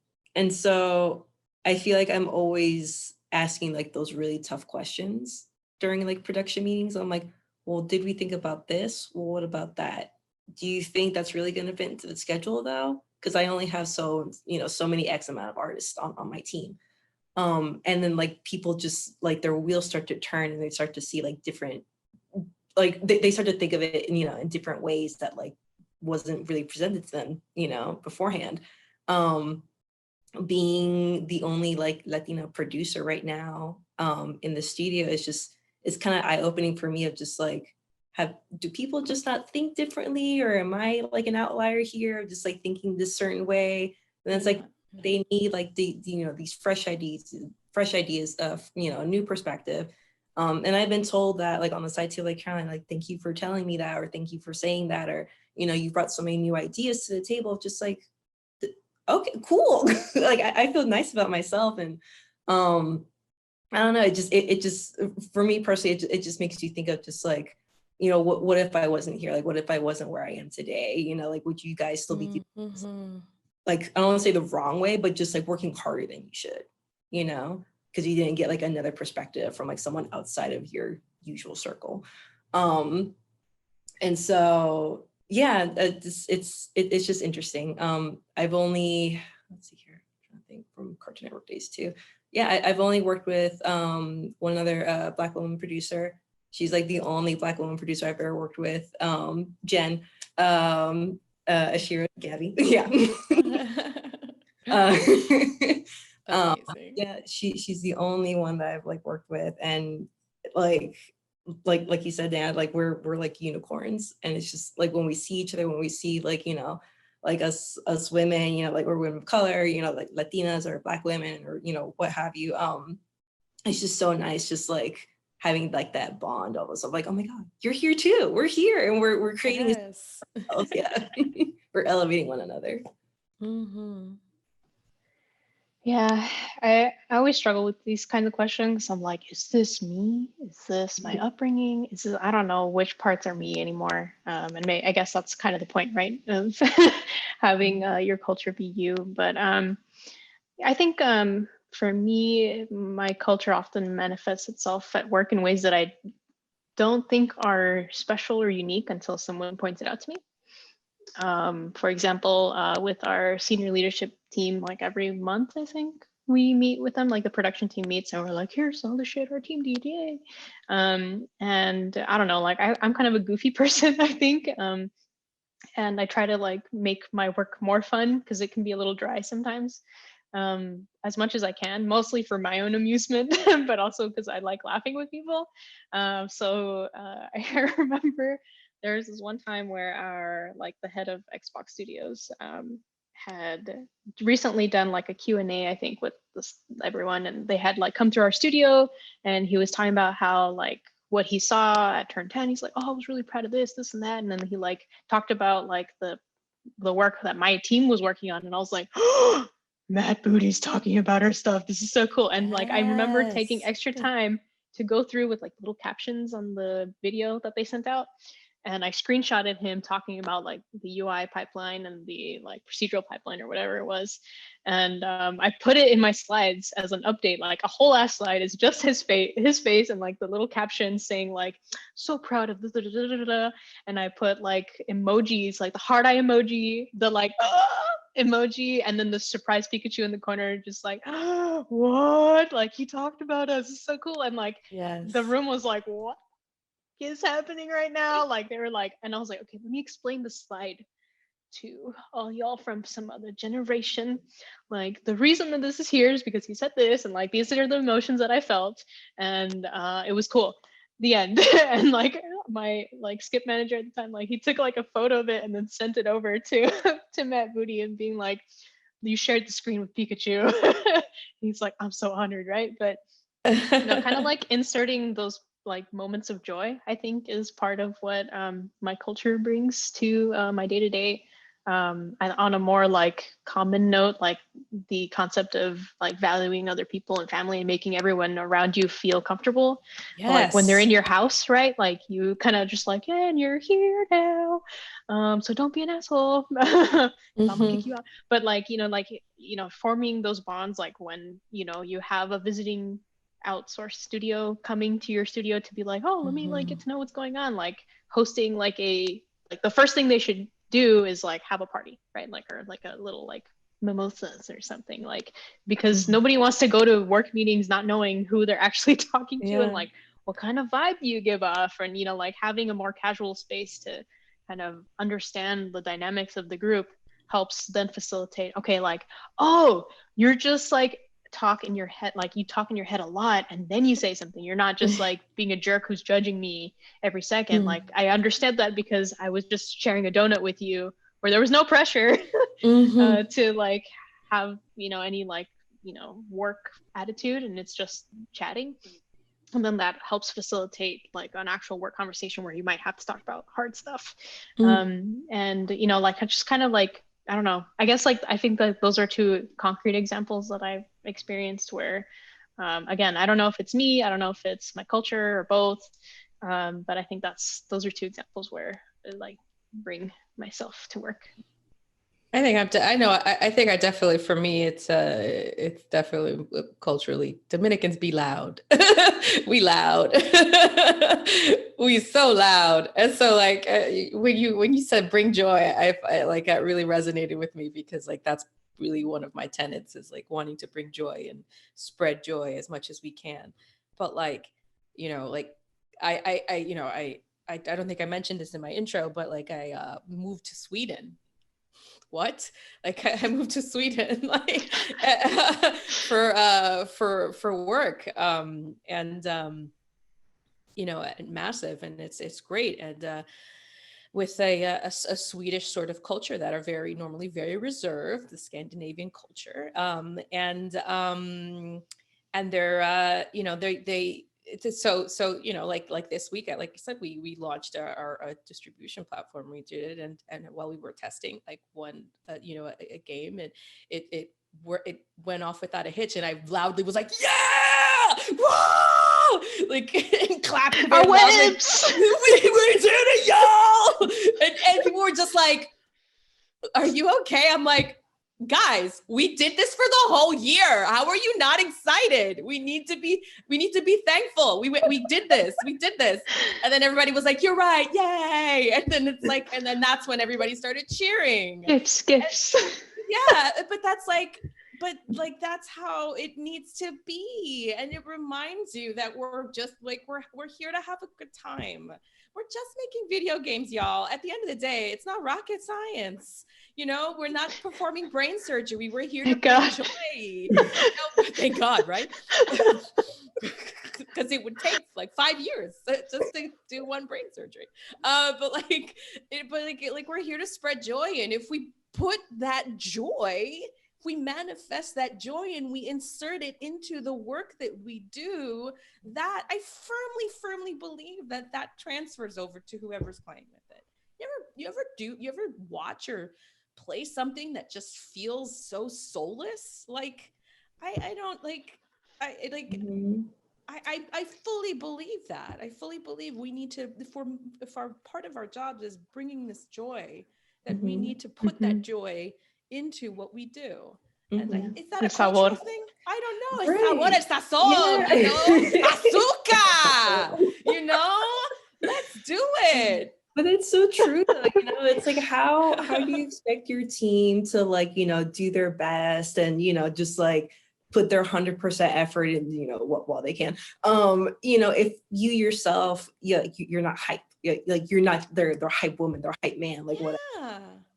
so I feel like I'm always asking like those really tough questions during like production meetings. I'm like, well, did we think about this? Well, what about that? Do you think that's really going to fit into the schedule though? Because I only have so many X amount of artists on my team. And then like people just like their wheels start to turn, and they start to see like different, like they start to think of it in different ways that like wasn't really presented to them, beforehand. Being the only like Latina producer right now in the studio is kind of eye-opening for me, of just like do people just not think differently, or am I like an outlier here, just like thinking this certain way? And it's like they need like these fresh ideas of, a new perspective. And I've been told that like on the side too, like Caroline, like thank you for telling me that, or thank you for saying that, or you brought so many new ideas to the table. Just like, okay, cool. Like I feel nice about myself, and I don't know. It just for me personally, it just makes you think of just like, what if I wasn't here? Like, what if I wasn't where I am today? Like, would you guys still be like, I don't want to say the wrong way, but just like working harder than you should, because you didn't get like another perspective from like someone outside of your usual circle. And so, yeah, it's just interesting. I've only, let's see here, I'm trying to think from Cartoon Network days too. Yeah, I've only worked with one other Black woman producer. She's like the only Black woman producer I've ever worked with, Jen. Ashira, Gaby. Yeah. Yeah, she's the only one that I've like worked with, and like you said, Dan, like we're like unicorns, and it's just like when we see each other, when we see like like us women, like we're women of color, like Latinas or Black women, or what have you. It's just so nice, just like having like that bond almost of like, oh my God, you're here too. We're here, and we're creating this. Yeah. We're elevating one another. Yeah, I always struggle with these kinds of questions. I'm like, is this me? Is this my upbringing? Is this, I don't know which parts are me anymore. And I guess that's kind of the point, right? Of having your culture be you. But I think for me, my culture often manifests itself at work in ways that I don't think are special or unique until someone points it out to me. For example, with our senior leadership team, like every month, I think we meet with them, like the production team meets, and we're like, here's all the shit our team did, yay. And I don't know, like I'm kind of a goofy person, I think. And I try to like make my work more fun because it can be a little dry sometimes, as much as I can, mostly for my own amusement, but also because I like laughing with people. So I remember there was this one time where the head of Xbox Studios had recently done like a Q&A, I think, with everyone, and they had like come to our studio, and he was talking about how like what he saw at Turn 10. He's like, oh, I was really proud of this and that. And then he like talked about like the work that my team was working on. And I was like, oh, Matt Booty's talking about our stuff. This is so cool. And like, I remember taking extra time to go through with like little captions on the video that they sent out. And I screenshotted him talking about like the UI pipeline and the like procedural pipeline or whatever it was. And I put it in my slides as an update, like a whole ass slide is just his face and like the little caption saying like, so proud of this, da, da, da, da, da. And I put like emojis, like the heart eye emoji, the like emoji, and then the surprise Pikachu in the corner, just like, oh, what? Like he talked about us, it's so cool. And like, the room was like, what is happening right now? Like they were like, and I was like, okay, let me explain the slide to all y'all from some other generation. Like the reason that this is here is because he said this, and like these are the emotions that I felt, and it was cool. The end. And like my like skip manager at the time, like he took like a photo of it and then sent it over to to Matt Booty and being like, you shared the screen with Pikachu. He's like, I'm so honored, right? But kind of like inserting those like moments of joy, I think, is part of what my culture brings to my day-to-day. And on a more like common note, like the concept of like valuing other people and family and making everyone around you feel comfortable. Like when they're in your house, right? Like you kind of just like, yeah, and you're here now. So don't be an asshole. I'm gonna kick you out. But like, forming those bonds, like when, you have a visiting outsourced studio coming to your studio to be like, oh, let me like get to know what's going on, like hosting like the first thing they should do is like have a party, right? Like, or like a little like mimosas or something, like, because nobody wants to go to work meetings not knowing who they're actually talking to and like what kind of vibe you give off, and like having a more casual space to kind of understand the dynamics of the group helps then facilitate, okay, like, oh, you're just like talk in your head, like you talk in your head a lot and then you say something. You're not just like being a jerk who's judging me every second. Like I understand that because I was just sharing a donut with you where there was no pressure to like have, you know, any like, you know, work attitude, and it's just chatting. And then that helps facilitate like an actual work conversation where you might have to talk about hard stuff. And, you know, like I just kind of like, I don't know, I guess like I think that those are two concrete examples that I've experienced where, again, I don't know if it's me, I don't know if it's my culture or both, but I think those are two examples where I like bring myself to work. I think I think I definitely, for me, it's definitely culturally, Dominicans be loud. We loud. We so loud. And so like when you said bring joy, I like that really resonated with me, because like that's really one of my tenets, is like wanting to bring joy and spread joy as much as we can. But like, you know, like I don't think I mentioned this in my intro, but like I moved to Sweden. What? Like I moved to Sweden like for work, you know, massive, and it's great, and with a Swedish sort of culture that are normally very reserved, the Scandinavian culture, and they're you know, they it's so you know, like this week, like I said, we launched our distribution platform. We did it, and while we were testing like one you know, a game, and it went off without a hitch, and I loudly was like, yeah, whoa, like and clapping very loudly. We did it, y'all. And people were just like, are you okay? I'm like, guys, we did this for the whole year. How are you not excited? We need to be thankful. We did this. And then everybody was like, you're right. Yay. And then it's like, and then that's when everybody started cheering. Gifts. Yeah. But that's how it needs to be. And it reminds you that we're just like, we're here to have a good time. We're just making video games, y'all. At the end of the day, it's not rocket science. You know, we're not performing brain surgery. We're here to bring joy. You know, thank God, right? Because it would take like 5 years just to do one brain surgery. But we're here to spread joy, and if we put that joy, we manifest that joy and we insert it into the work that we do, that I firmly believe that transfers over to whoever's playing with it. You ever watch or play something that just feels so soulless? Like I fully believe that. I fully believe we need to, if our part of our jobs is bringing this joy, that we need to put that joy into what we do. And is that a cultural thing? I don't know. It's sabor, it's sazón, you know, azúcar, you know, let's do it. But it's so true though, you know, it's like how do you expect your team to like, you know, do their best and, you know, just like put their 100% effort in, you know, while they can, you know, if you yourself, you're not hype, like you're not they're hype woman, they're hype man, like whatever.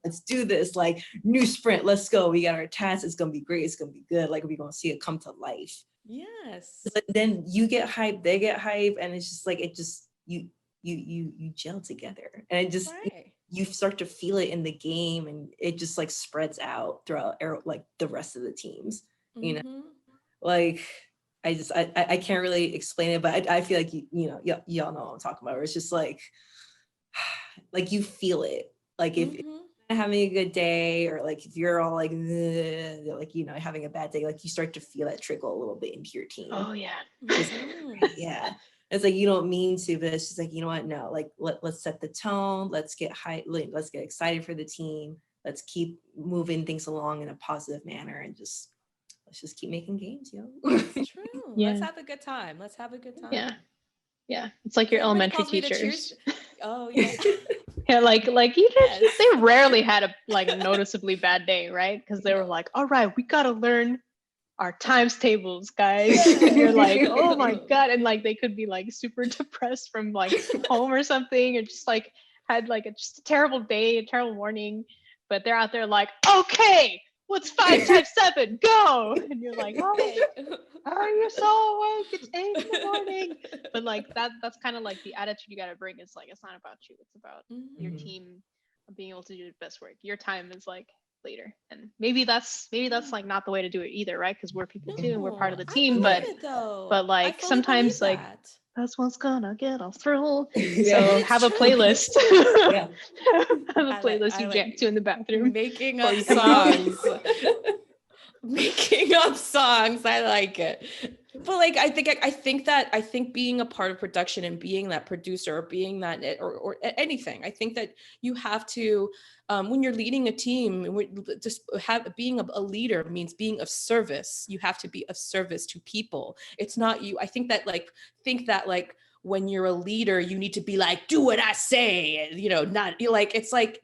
Let's do this, like new sprint, let's go, we got our task, it's gonna be great, it's gonna be good, like we're gonna see it come to life. Yes. But then you get hype, they get hype, and it's just like, it just, you gel together, and it just, you start to feel it in the game, and it just like spreads out throughout like the rest of the teams, you know, like I can't really explain it, but I feel like y'all know what I'm talking about, where it's just like you feel it, like if having a good day, or like if you're all like you know, having a bad day, like you start to feel that trickle a little bit into your team. Oh yeah. Yeah, it's like you don't mean to, but it's just like, you know what, no, like let's set the tone, let's get hype, let's get excited for the team, let's keep moving things along in a positive manner, and let's just keep making games, yo. It's true. Yeah. Let's have a good time. Yeah, it's like your elementary teachers. Oh yeah. Yeah, like you just, they rarely had a like noticeably bad day, right? Because they were like, all right, we gotta learn our times tables, guys. And you're like, oh my God. And like they could be like super depressed from like home or something, or just like had like just a terrible day, a terrible morning. But they're out there like, okay, what's 5 times 7? Go. And you're like, oh, are you so awake? It's 8 in the morning. But like that's kind of like the attitude you got to bring. It's like, it's not about you. It's about your team being able to do the best work. Your time is like later. And maybe that's like not the way to do it either, right? Because we're people too and we're part of the team. But like sometimes like that's what's gonna get us through. So have a playlist. Have a playlist you jam to in the bathroom. Making up songs. Making up songs. I like it. But like I think being a part of production and being that producer or being that or anything, I think that you have to when you're leading a team, just being a leader means being of service. You have to be of service to people. It's not you. I think that when you're a leader, you need to be like, do what I say, not like, it's like,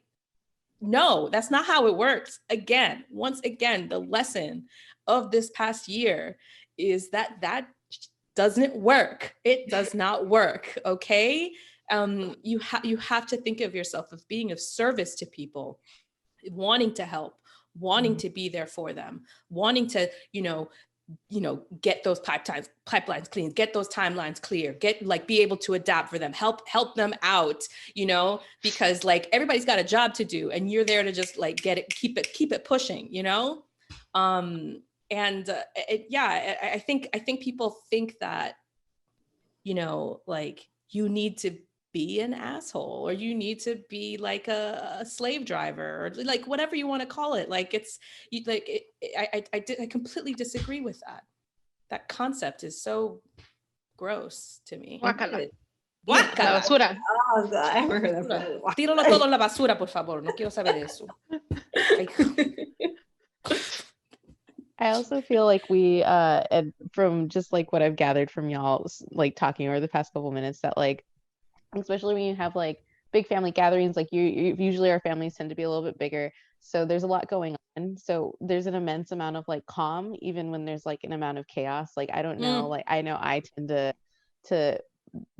no, that's not how it works. Once again, the lesson of this past year is that doesn't work. It does not work. Okay. You have to think of yourself as being of service to people, wanting to help, wanting to be there for them, wanting to, get those pipelines clean, get those timelines clear, be able to adapt for them, help them out, because like everybody's got a job to do and you're there to just like keep it pushing, I think people think that, like you need to be an asshole or you need to be like a slave driver or like whatever you want to call it. Like I completely disagree with that. That concept is so gross to me. Guácala. Guácala. Basura. Oh, God, I haven't heard that. Tíralo todo en la basura, por favor. No quiero saber de eso. I also feel like we, and from just like what I've gathered from y'all, like talking over the past couple minutes, that like, especially when you have like big family gatherings, like you usually our families tend to be a little bit bigger. So there's a lot going on. So there's an immense amount of like calm, even when there's like an amount of chaos. Like, I don't know, like, I know I tend to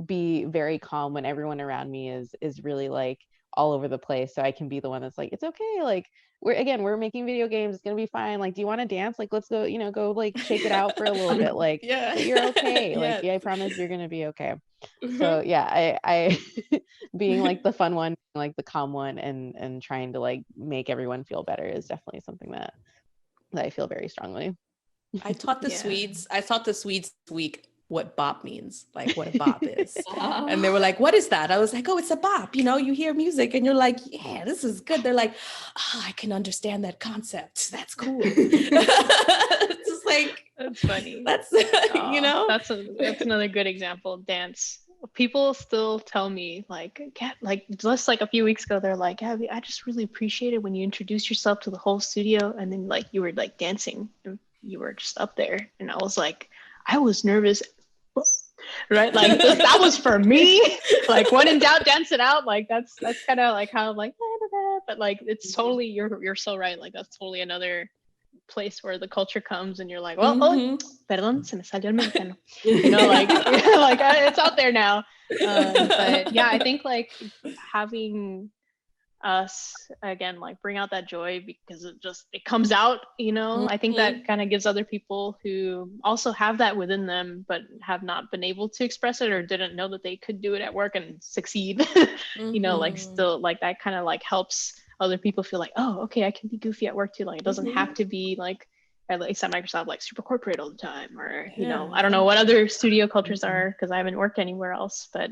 be very calm when everyone around me is really like all over the place. So I can be the one that's like, it's okay. Like, we're making video games. It's going to be fine. Like, do you want to dance? Like, let's go, go like shake it out for a little bit. Like, but you're okay. Like, yeah, I promise you're going to be okay. So yeah, I being like the fun one, like the calm one, and trying to like make everyone feel better is definitely something that I feel very strongly. I taught the Swedes this week what bop means, like what a bop is. And they were like, what is that? I was like, oh, it's a bop. You hear music and you're like, yeah, this is good. They're like, oh, I can understand that concept. That's cool. It's just like, that's funny. That's, that's another good example of dance. People still tell me like just like a few weeks ago, they're like, Gaby, I just really appreciated when you introduced yourself to the whole studio and then like you were like dancing and you were just up there. And I was like, I was nervous, right? Like that was for me. Like when in doubt, dance it out. Like that's kind of like how I'm like, but like it's totally, you're so right. Like that's totally another place where the culture comes and you're like, well, oh, perdón, se me salió el mexicano. Like it's out there now. But yeah, I think like having us again like bring out that joy because it comes out, I think that kind of gives other people who also have that within them but have not been able to express it or didn't know that they could do it at work and succeed, like still like that kind of like helps other people feel like, oh, okay, I can be goofy at work too. Like it doesn't have to be like, at least at Microsoft, like super corporate all the time, or I don't know what other studio cultures are because I haven't worked anywhere else, but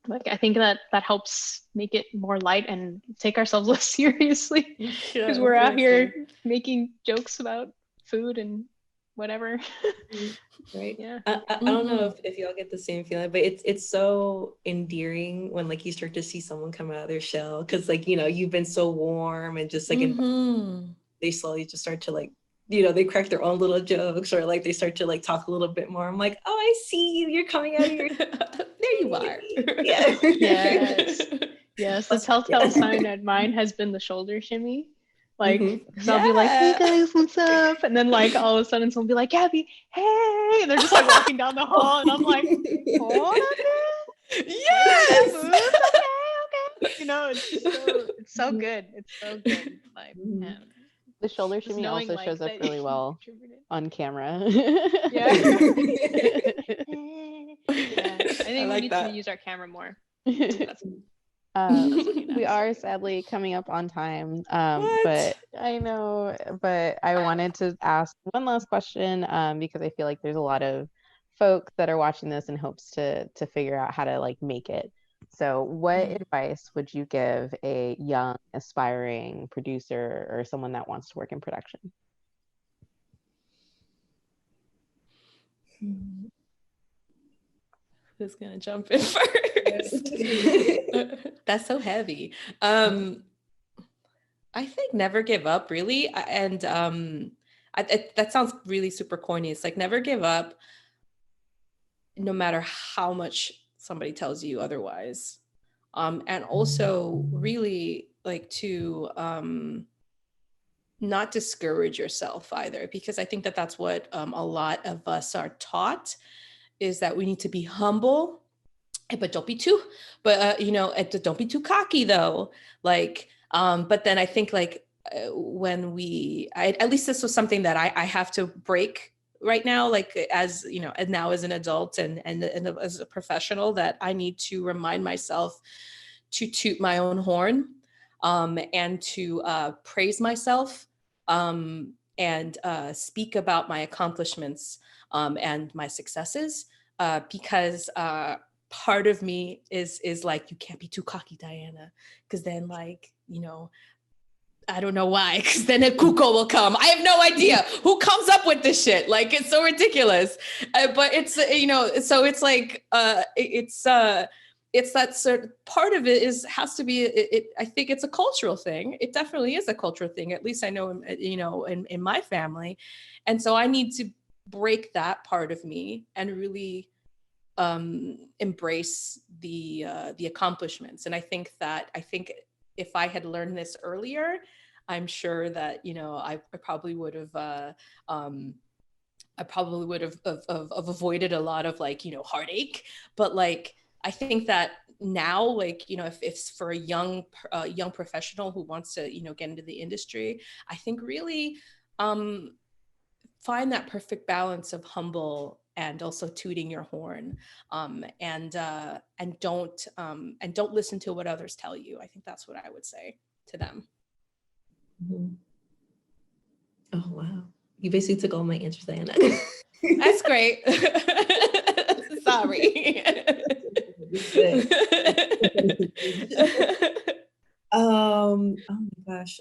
like I think that helps make it more light and take ourselves less seriously because we're out here making jokes about food and whatever. Right. Yeah. I don't know if y'all get the same feeling, but it's so endearing when like you start to see someone come out of their shell because like you've been so warm and just like they slowly just start to like they crack their own little jokes or like they start to like talk a little bit more. I'm like, oh, I see you. You're coming out of your there you are. Yeah. Yes. The telltale sign at mine has been the shoulder shimmy. Like, because I'll be like, hey guys, what's up? And then like all of a sudden someone will be like, Gaby, hey, and they're just like walking down the hall and I'm like, hold on, yes, okay. It's so good. It's so good. Like, The shoulder Just shimmy knowing, also like, shows up that really you well contributed. on camera. Yeah. Yeah. I I think we like need that. to use our camera more. That's, Uh, that's looking we nice. are sadly coming up on time, What? but I know, but I wanted to ask one last question, because I feel like there's a lot of folk that are watching this in hopes to figure out how to like make it. So, what advice would you give a young aspiring producer or someone that wants to work in production? Who's gonna jump in first? That's so heavy. I think never give up, really. And that sounds really super corny. It's like never give up, no matter how much somebody tells you otherwise. And also really like to not discourage yourself either, because I think that that's what a lot of us are taught, is that we need to be humble, but don't be too, don't be too cocky though. Like, but then I think like at least this was something that I have to break right now, like as you know, and now as an adult and as a professional, that I need to remind myself to toot my own horn, and to praise myself, and speak about my accomplishments, and my successes, because part of me is like, you can't be too cocky, Dianna, because then like, you know, I don't know why, because then a cuckoo will come. I have no idea who comes up with this shit. Like, it's so ridiculous. But it's, you know, so it's like, it's that certain part of it has to be, I think it's a cultural thing. It definitely is a cultural thing. At least I know, you know, in my family. And so I need to break that part of me and really embrace the accomplishments. And I think if I had learned this earlier, I'm sure that, you know, I probably would have avoided a lot of like, you know, heartache. But like, I think that now, like, you know, if it's for a young professional who wants to, you know, get into the industry, I think really find that perfect balance of humble and also tooting your horn, and don't listen to what others tell you. I think that's what I would say to them. Oh wow, you basically took all my answers, Dianna. That's great. Sorry. Oh my gosh.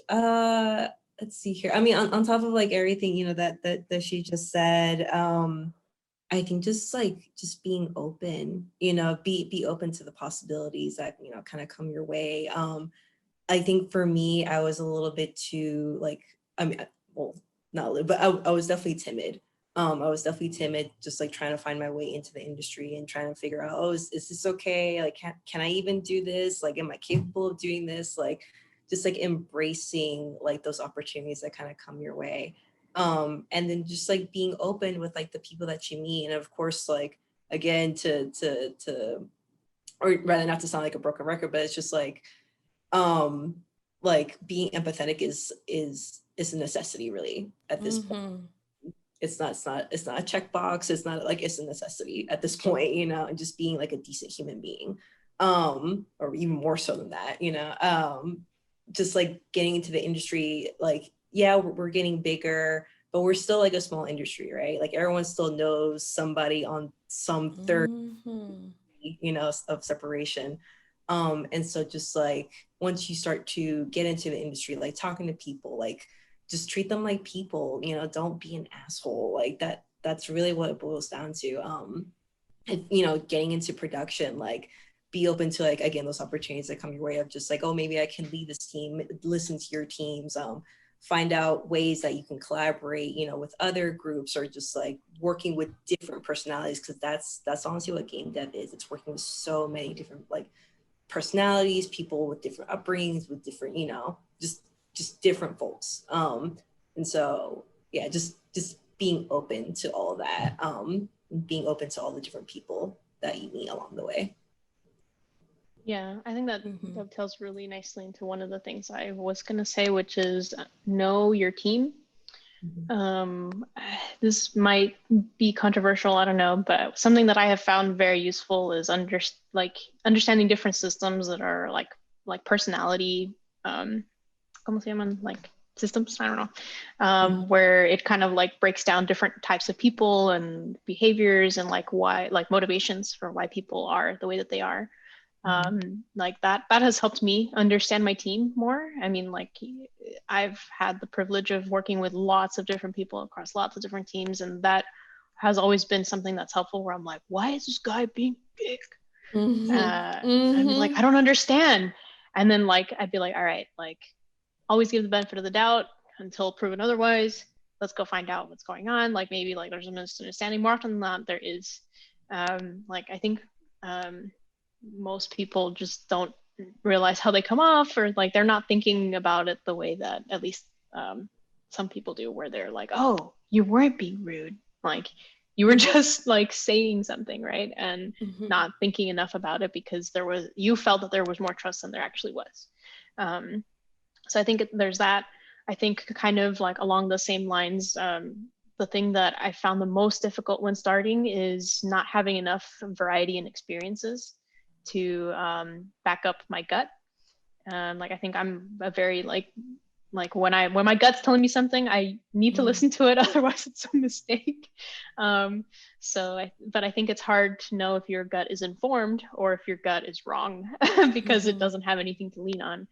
Let's see here. I mean, on top of like everything, you know, that she just said, I think just being open, you know, be open to the possibilities that, you know, kind of come your way. I think for me, I was a little bit too like, I mean, well, not a little, but I was definitely timid. I was definitely timid, just like trying to find my way into the industry and trying to figure out, oh, is this okay? Like, can I even do this? Like, am I capable of doing this? Like, just like embracing like those opportunities that kind of come your way. And then just like being open with like the people that you meet. And of course, like, again, or rather not to sound like a broken record, but it's just like being empathetic is a necessity really at this point. It's not a checkbox. It's not like, it's a necessity at this point, you know, and just being like a decent human being, or even more so than that, you know, just like getting into the industry, like, yeah, we're getting bigger, but we're still like a small industry, right? Like everyone still knows somebody on some third, you know, of separation. And so just like, once you start to get into the industry, like talking to people, like just treat them like people, you know, don't be an asshole. Like that's really what it boils down to. And, you know, getting into production, like be open to like, again, those opportunities that come your way of just like, oh, maybe I can lead this team, listen to your teams, find out ways that you can collaborate, you know, with other groups, or just like working with different personalities. Cause that's honestly what game dev is. It's working with so many different like personalities, people with different upbringings, with different, you know, just different folks. And so, yeah, just being open to all of that, being open to all the different people that you meet along the way. Yeah, I think that Mhm. dovetails really nicely into one of the things I was going to say, which is know your team. This might be controversial, I don't know, but something that I have found very useful is understanding different systems that are like personality, ¿cómo se llaman? Like systems, I don't know, where it kind of like breaks down different types of people and behaviors and like why, like motivations for why people are the way that they are. Like that has helped me understand my team more. I mean, like I've had the privilege of working with lots of different people across lots of different teams, and that has always been something that's helpful, where I'm like, why is this guy being big? I mean, like, I don't understand. And then like I'd be like, all right, like always give the benefit of the doubt until proven otherwise. Let's go find out what's going on. Like maybe like there's a misunderstanding. More often than not, there is. Like I think most people just don't realize how they come off, or like they're not thinking about it the way that at least some people do, where they're like, oh, you weren't being rude, like you were just like saying something, right? And not thinking enough about it because you felt that there was more trust than there actually was. So I think there's that. I think kind of like along the same lines, the thing that I found the most difficult when starting is not having enough variety and experiences to back up my gut. Like I think I'm a very like when my gut's telling me something, I need to listen to it, otherwise it's a mistake. But I think it's hard to know if your gut is informed or if your gut is wrong because it doesn't have anything to lean on.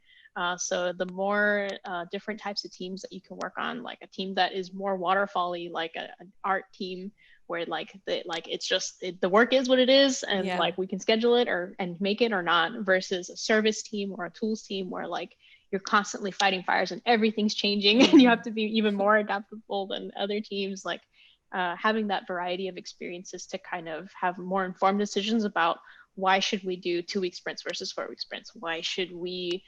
So the more different types of teams that you can work on, like a team that is more waterfall-y, like an art team, where it's just the work is what it is, and like we can schedule it and make it or not, versus a service team or a tools team where like you're constantly fighting fires and everything's changing and you have to be even more adaptable than other teams. Like having that variety of experiences to kind of have more informed decisions about why should we do 2-week sprints versus 4-week sprints? Why should we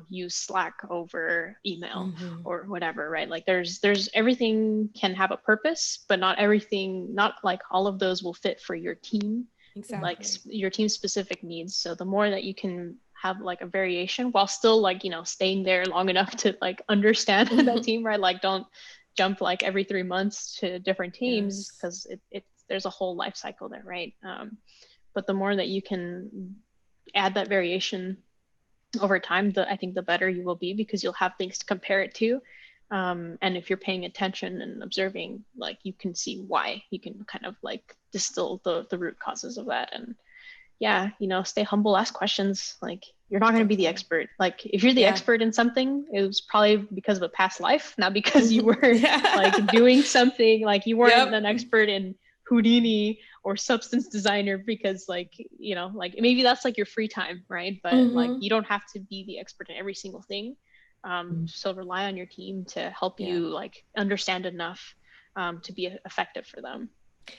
use Slack over email or whatever, right? Like there's everything can have a purpose, but not like all of those will fit for your team, like your team specific needs. So the more that you can have like a variation while still like, staying there long enough to like understand that team, right? Like don't jump like every 3 months to different teams, because there's a whole life cycle there, right? But the more that you can add that variation over time, I think the better you will be, because you'll have things to compare it to. And if you're paying attention and observing, like you can see why, you can kind of like distill the root causes of that. And stay humble, ask questions. Like you're not going to be the expert. Like if you're the expert in something, it was probably because of a past life, not because you were like doing something, like you weren't an expert in Houdini or substance designer because like maybe that's like your free time, right? But like you don't have to be the expert in every single thing. So rely on your team to help you like understand enough to be effective for them.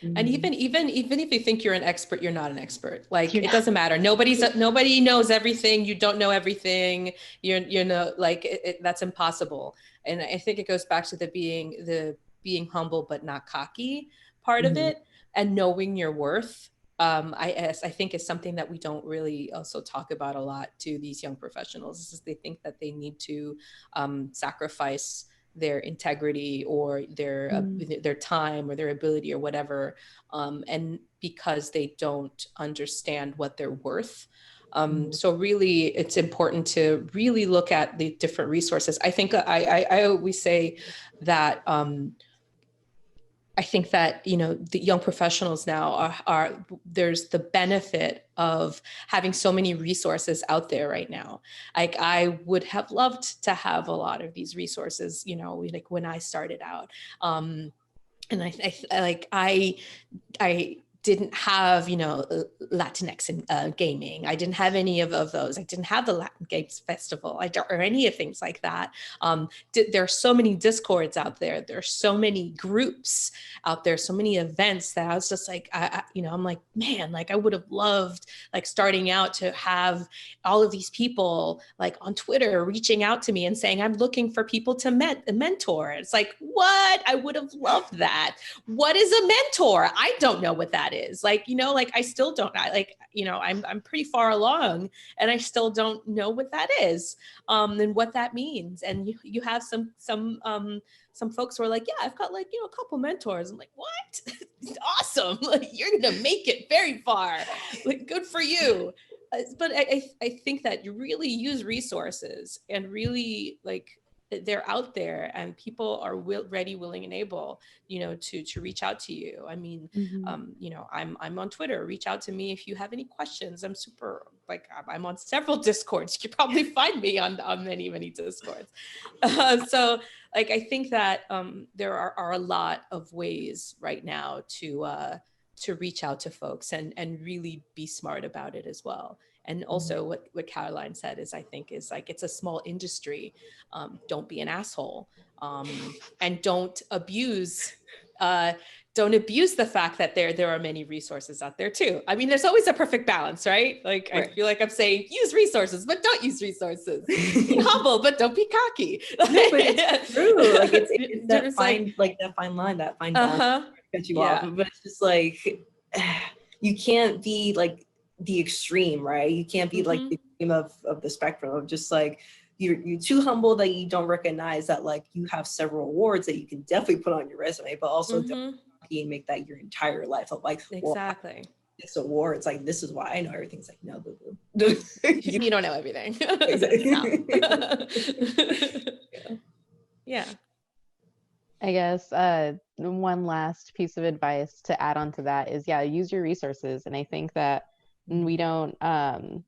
And even if you think you're an expert, you're not an expert. Like it doesn't matter. Nobody knows everything. You don't know everything. That's impossible. And I think it goes back to the being humble but not cocky part of it, and knowing your worth. I think is something that we don't really also talk about a lot to these young professionals. Is they think that they need to sacrifice their integrity or their time or their ability or whatever, and because they don't understand what they're worth. So really, it's important to really look at the different resources. I think I always say that I think that, the young professionals now are there's the benefit of having so many resources out there right now. Like I would have loved to have a lot of these resources, like when I started out. And I didn't have, Latinx in gaming. I didn't have any of those. I didn't have the Latin Games Festival or any of things like that. There are so many Discords out there. There are so many groups out there, so many events that I was just like, I'm like, man, like I would have loved like starting out to have all of these people like on Twitter reaching out to me and saying, I'm looking for people to mentor. It's like, what? I would have loved that. What is a mentor? I don't know what that that is. Like, you know, like I still don't, I'm pretty far along and I still don't know what that is, and what that means. And you have some folks who are like, yeah, I've got like, a couple mentors. I'm like, what? Awesome. Like, you're going to make it very far. Like, good for you. But I think that you really use resources, and really, like, they're out there, and people are ready, willing, and able, to reach out to you. I mean, I'm on Twitter. Reach out to me if you have any questions. I'm super, like, I'm on several Discords. You could probably find me on many, many Discords. So, like, I think that there are a lot of ways right now to reach out to folks and really be smart about it as well. And also what Caroline said is, I think, is like, it's a small industry. Don't be an asshole, and don't abuse the fact that there are many resources out there too. I mean, there's always a perfect balance, right? Like, right. I feel like I'm saying, use resources, but don't use resources. Be humble, but don't be cocky. No, but it's true. Like, it's that fine, like that fine line, that fine balance cut you off. But it's just like, you can't be like the extreme, right? You can't be like the extreme of the spectrum of just like, you're too humble that you don't recognize that, like, you have several awards that you can definitely put on your resume, but also don't and make that your entire life of like, exactly. Well, this award, it's like, this is why I know everything's like, no, boo boo. You don't know everything. Yeah. I guess one last piece of advice to add on to that is, use your resources. And I think that we don't, young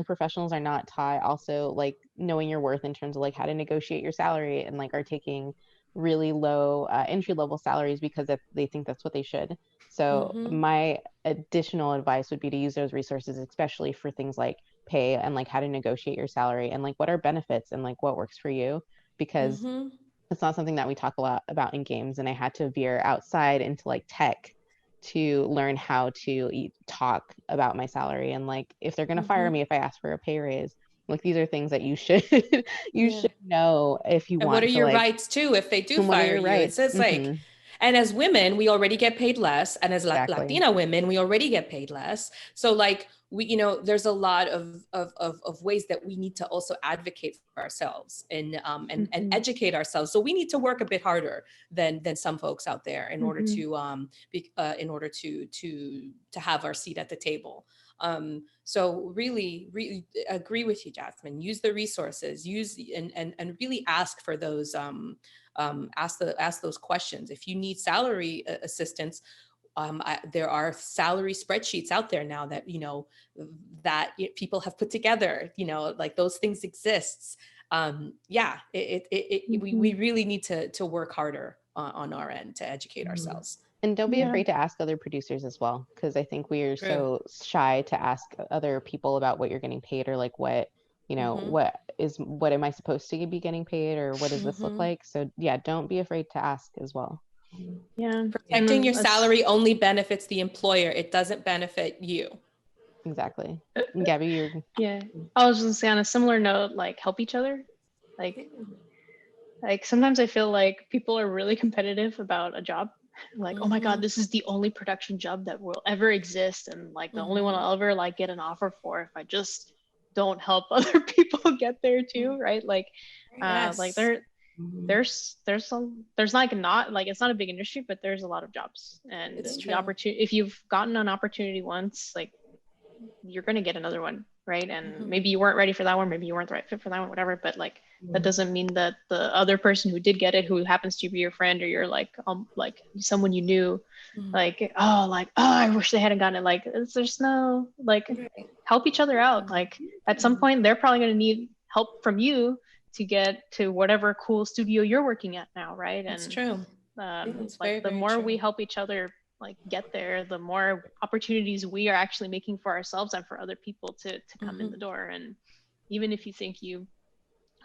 professionals are not taught also, like, knowing your worth in terms of like how to negotiate your salary, and like are taking really low entry level salaries because they think that's what they should. So my additional advice would be to use those resources, especially for things like pay and like how to negotiate your salary and like what are benefits and like what works for you, because it's not something that we talk a lot about in games. And I had to veer outside into like tech to learn how to talk about my salary, and like if they're going to fire me if I ask for a pay raise. Like, these are things that you should should know if you want. What are your like, rights too if they do fire you? It's like, and as women, we already get paid less, and as Latina women, we already get paid less. So like, we, there's a lot of ways that we need to also advocate for ourselves and educate ourselves. So we need to work a bit harder than some folks out there in order to have our seat at the table. So really agree with you, Jasmine. Use the resources, and really ask for those, ask those questions. If you need salary assistance, there are salary spreadsheets out there now that, that people have put together, like those things exists. We really need to work harder on our end to educate ourselves. And don't be afraid to ask other producers as well, because I think we are so shy to ask other people about what you're getting paid, or like what, what am I supposed to be getting paid, or what does this look like? So don't be afraid to ask as well. Yeah. Protecting your salary only benefits the employer. It doesn't benefit you. Exactly. Gabby, you're... Yeah. I was just saying, on a similar note, like, help each other. Like sometimes I feel like people are really competitive about a job. Like, oh my God, this is the only production job that will ever exist. And like the only one I'll ever like get an offer for if I just don't help other people get there too. Right. Like, like there's like not like, it's not a big industry, but there's a lot of jobs, and the opportunity, if you've gotten an opportunity once, like you're going to get another one. Right. And maybe you weren't ready for that one. Maybe you weren't the right fit for that one, whatever. But like, that doesn't mean that the other person who did get it, who happens to be your friend, or you're like someone you knew, like, I wish they hadn't gotten it. Like, there's no, like, help each other out. Like, at some point, they're probably going to need help from you to get to whatever cool studio you're working at now. Right. That's true. It's like, the more we help each other like get there, the more opportunities we are actually making for ourselves and for other people to come in the door. And even if you think you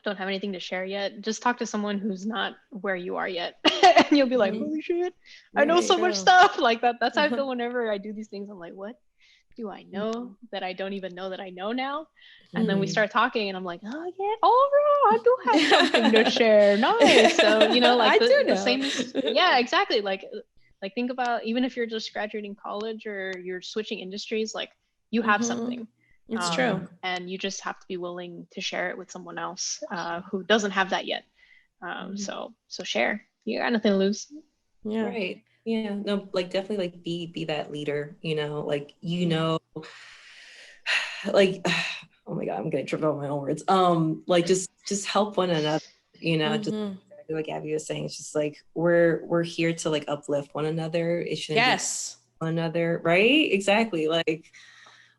don't have anything to share yet, just talk to someone who's not where you are yet, and you'll be like, holy shit, I know so much stuff. Like that's how I feel whenever I do these things. I'm like, what do I know that I don't even know that I know now? And then we start talking, and I'm like, oh yeah, I do have something to share. Nice. So like, the same. Yeah, exactly. Like, Like think about, even if you're just graduating college or you're switching industries, like you have something. It's true. And you just have to be willing to share it with someone else who doesn't have that yet. So share. You got nothing to lose. Yeah. Right. Yeah. No, like definitely like be that leader, you know, like, you know, like, oh my God, I'm gonna trip over my own words. Like just help one another, you know, just exactly like Gabby was saying, it's just like we're here to like uplift one another. It shouldn't be one another, right? Exactly. Like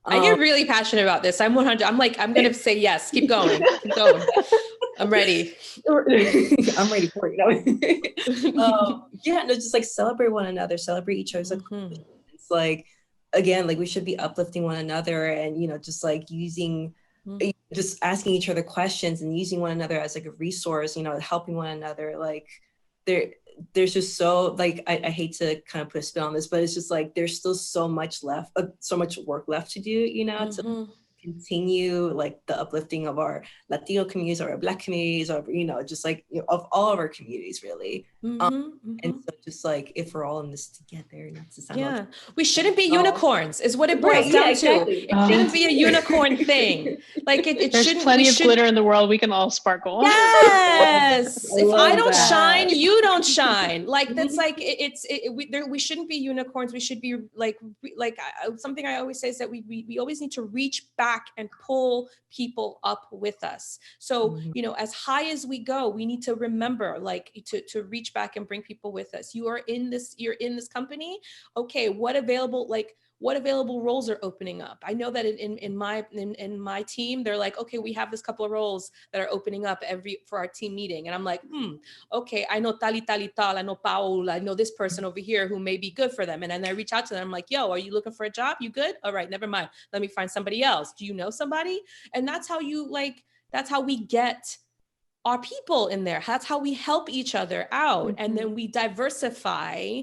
I get really passionate about this. I'm 100. I'm like, I'm gonna say yes. Keep going. Keep going. I'm ready. I'm ready for it. Yeah, no, just like celebrate one another, celebrate each other's accomplishments. It's like, again, like we should be uplifting one another, and you know, just like using, just asking each other questions and using one another as like a resource, you know, helping one another. Like there's just so like I hate to kind of put a spin on this, but it's just like there's still so much left, so much work left to do, you know, to continue like the uplifting of our Latino communities or our Black communities, or you know, just like, you know, of all of our communities really. And so just like if we're all in this together, not to sound like, we shouldn't be unicorns is what it boils down to. It shouldn't be a unicorn thing. Like it There's shouldn't. plenty of glitter in the world. We can all sparkle. Yes. If I don't that. shine, you don't shine. Like that's like we shouldn't be unicorns. We should be like something I always say is that we always need to reach back and pull people up with us. So you know, as high as we go, we need to remember like to reach back and bring people with us. You're in this company. Okay, what available roles are opening up? I know that in my team, they're like, okay, we have this couple of roles that are opening up for our team meeting. And I'm like, okay, I know Tali Tal, I know Paul, I know this person over here who may be good for them. And then I reach out to them, I'm like, yo, are you looking for a job? You good? All right, never mind. Let me find somebody else. Do you know somebody? And that's how we get our people in there. That's how we help each other out. And then we diversify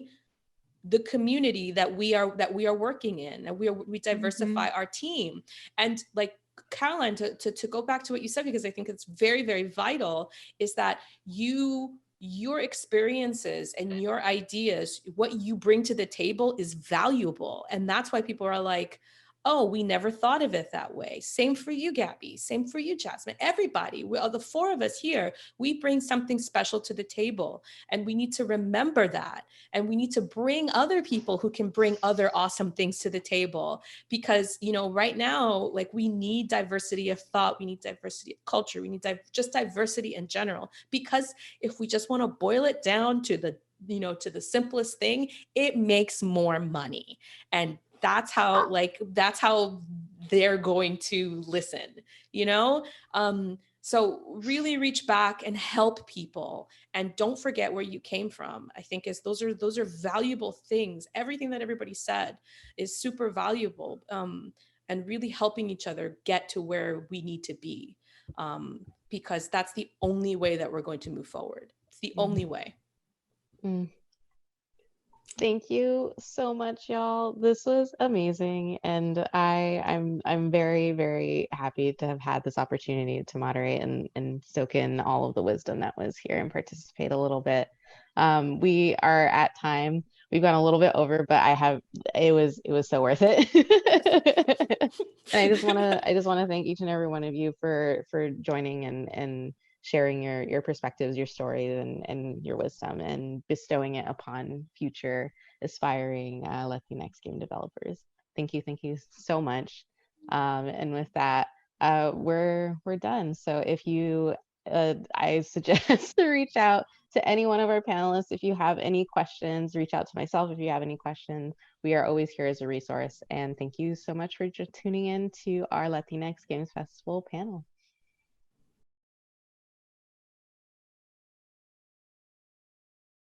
the community that we are working in, and we diversify our team. And like Caroline, to go back to what you said, because I think it's very, very vital, is that your experiences and your ideas, what you bring to the table is valuable. And that's why people are like, oh, we never thought of it that way. Same for you, Gabby. Same for you, Jasmine. Everybody, the four of us here, we bring something special to the table. And we need to remember that. And we need to bring other people who can bring other awesome things to the table. Because, you know, right now, like we need diversity of thought. We need diversity of culture. We need just diversity in general. Because if we just want to boil it down to the simplest thing, it makes more money. And that's how they're going to listen, you know? So really reach back and help people, and don't forget where you came from. I think those are valuable things. Everything that everybody said is super valuable, and really helping each other get to where we need to be, because that's the only way that we're going to move forward. It's the only way. Thank you so much, y'all. This was amazing, and I'm very, very happy to have had this opportunity to moderate and soak in all of the wisdom that was here and participate a little bit. We are at time. We've gone a little bit over, but it was so worth it. And I just want to thank each and every one of you for joining and sharing your perspectives, your stories, and your wisdom, and bestowing it upon future aspiring Latinx game developers. Thank you so much. And with that, we're done. So if you, I suggest to reach out to any one of our panelists. If you have any questions, reach out to myself. If you have any questions, we are always here as a resource. And thank you so much for tuning in to our Latinx Games Festival panel.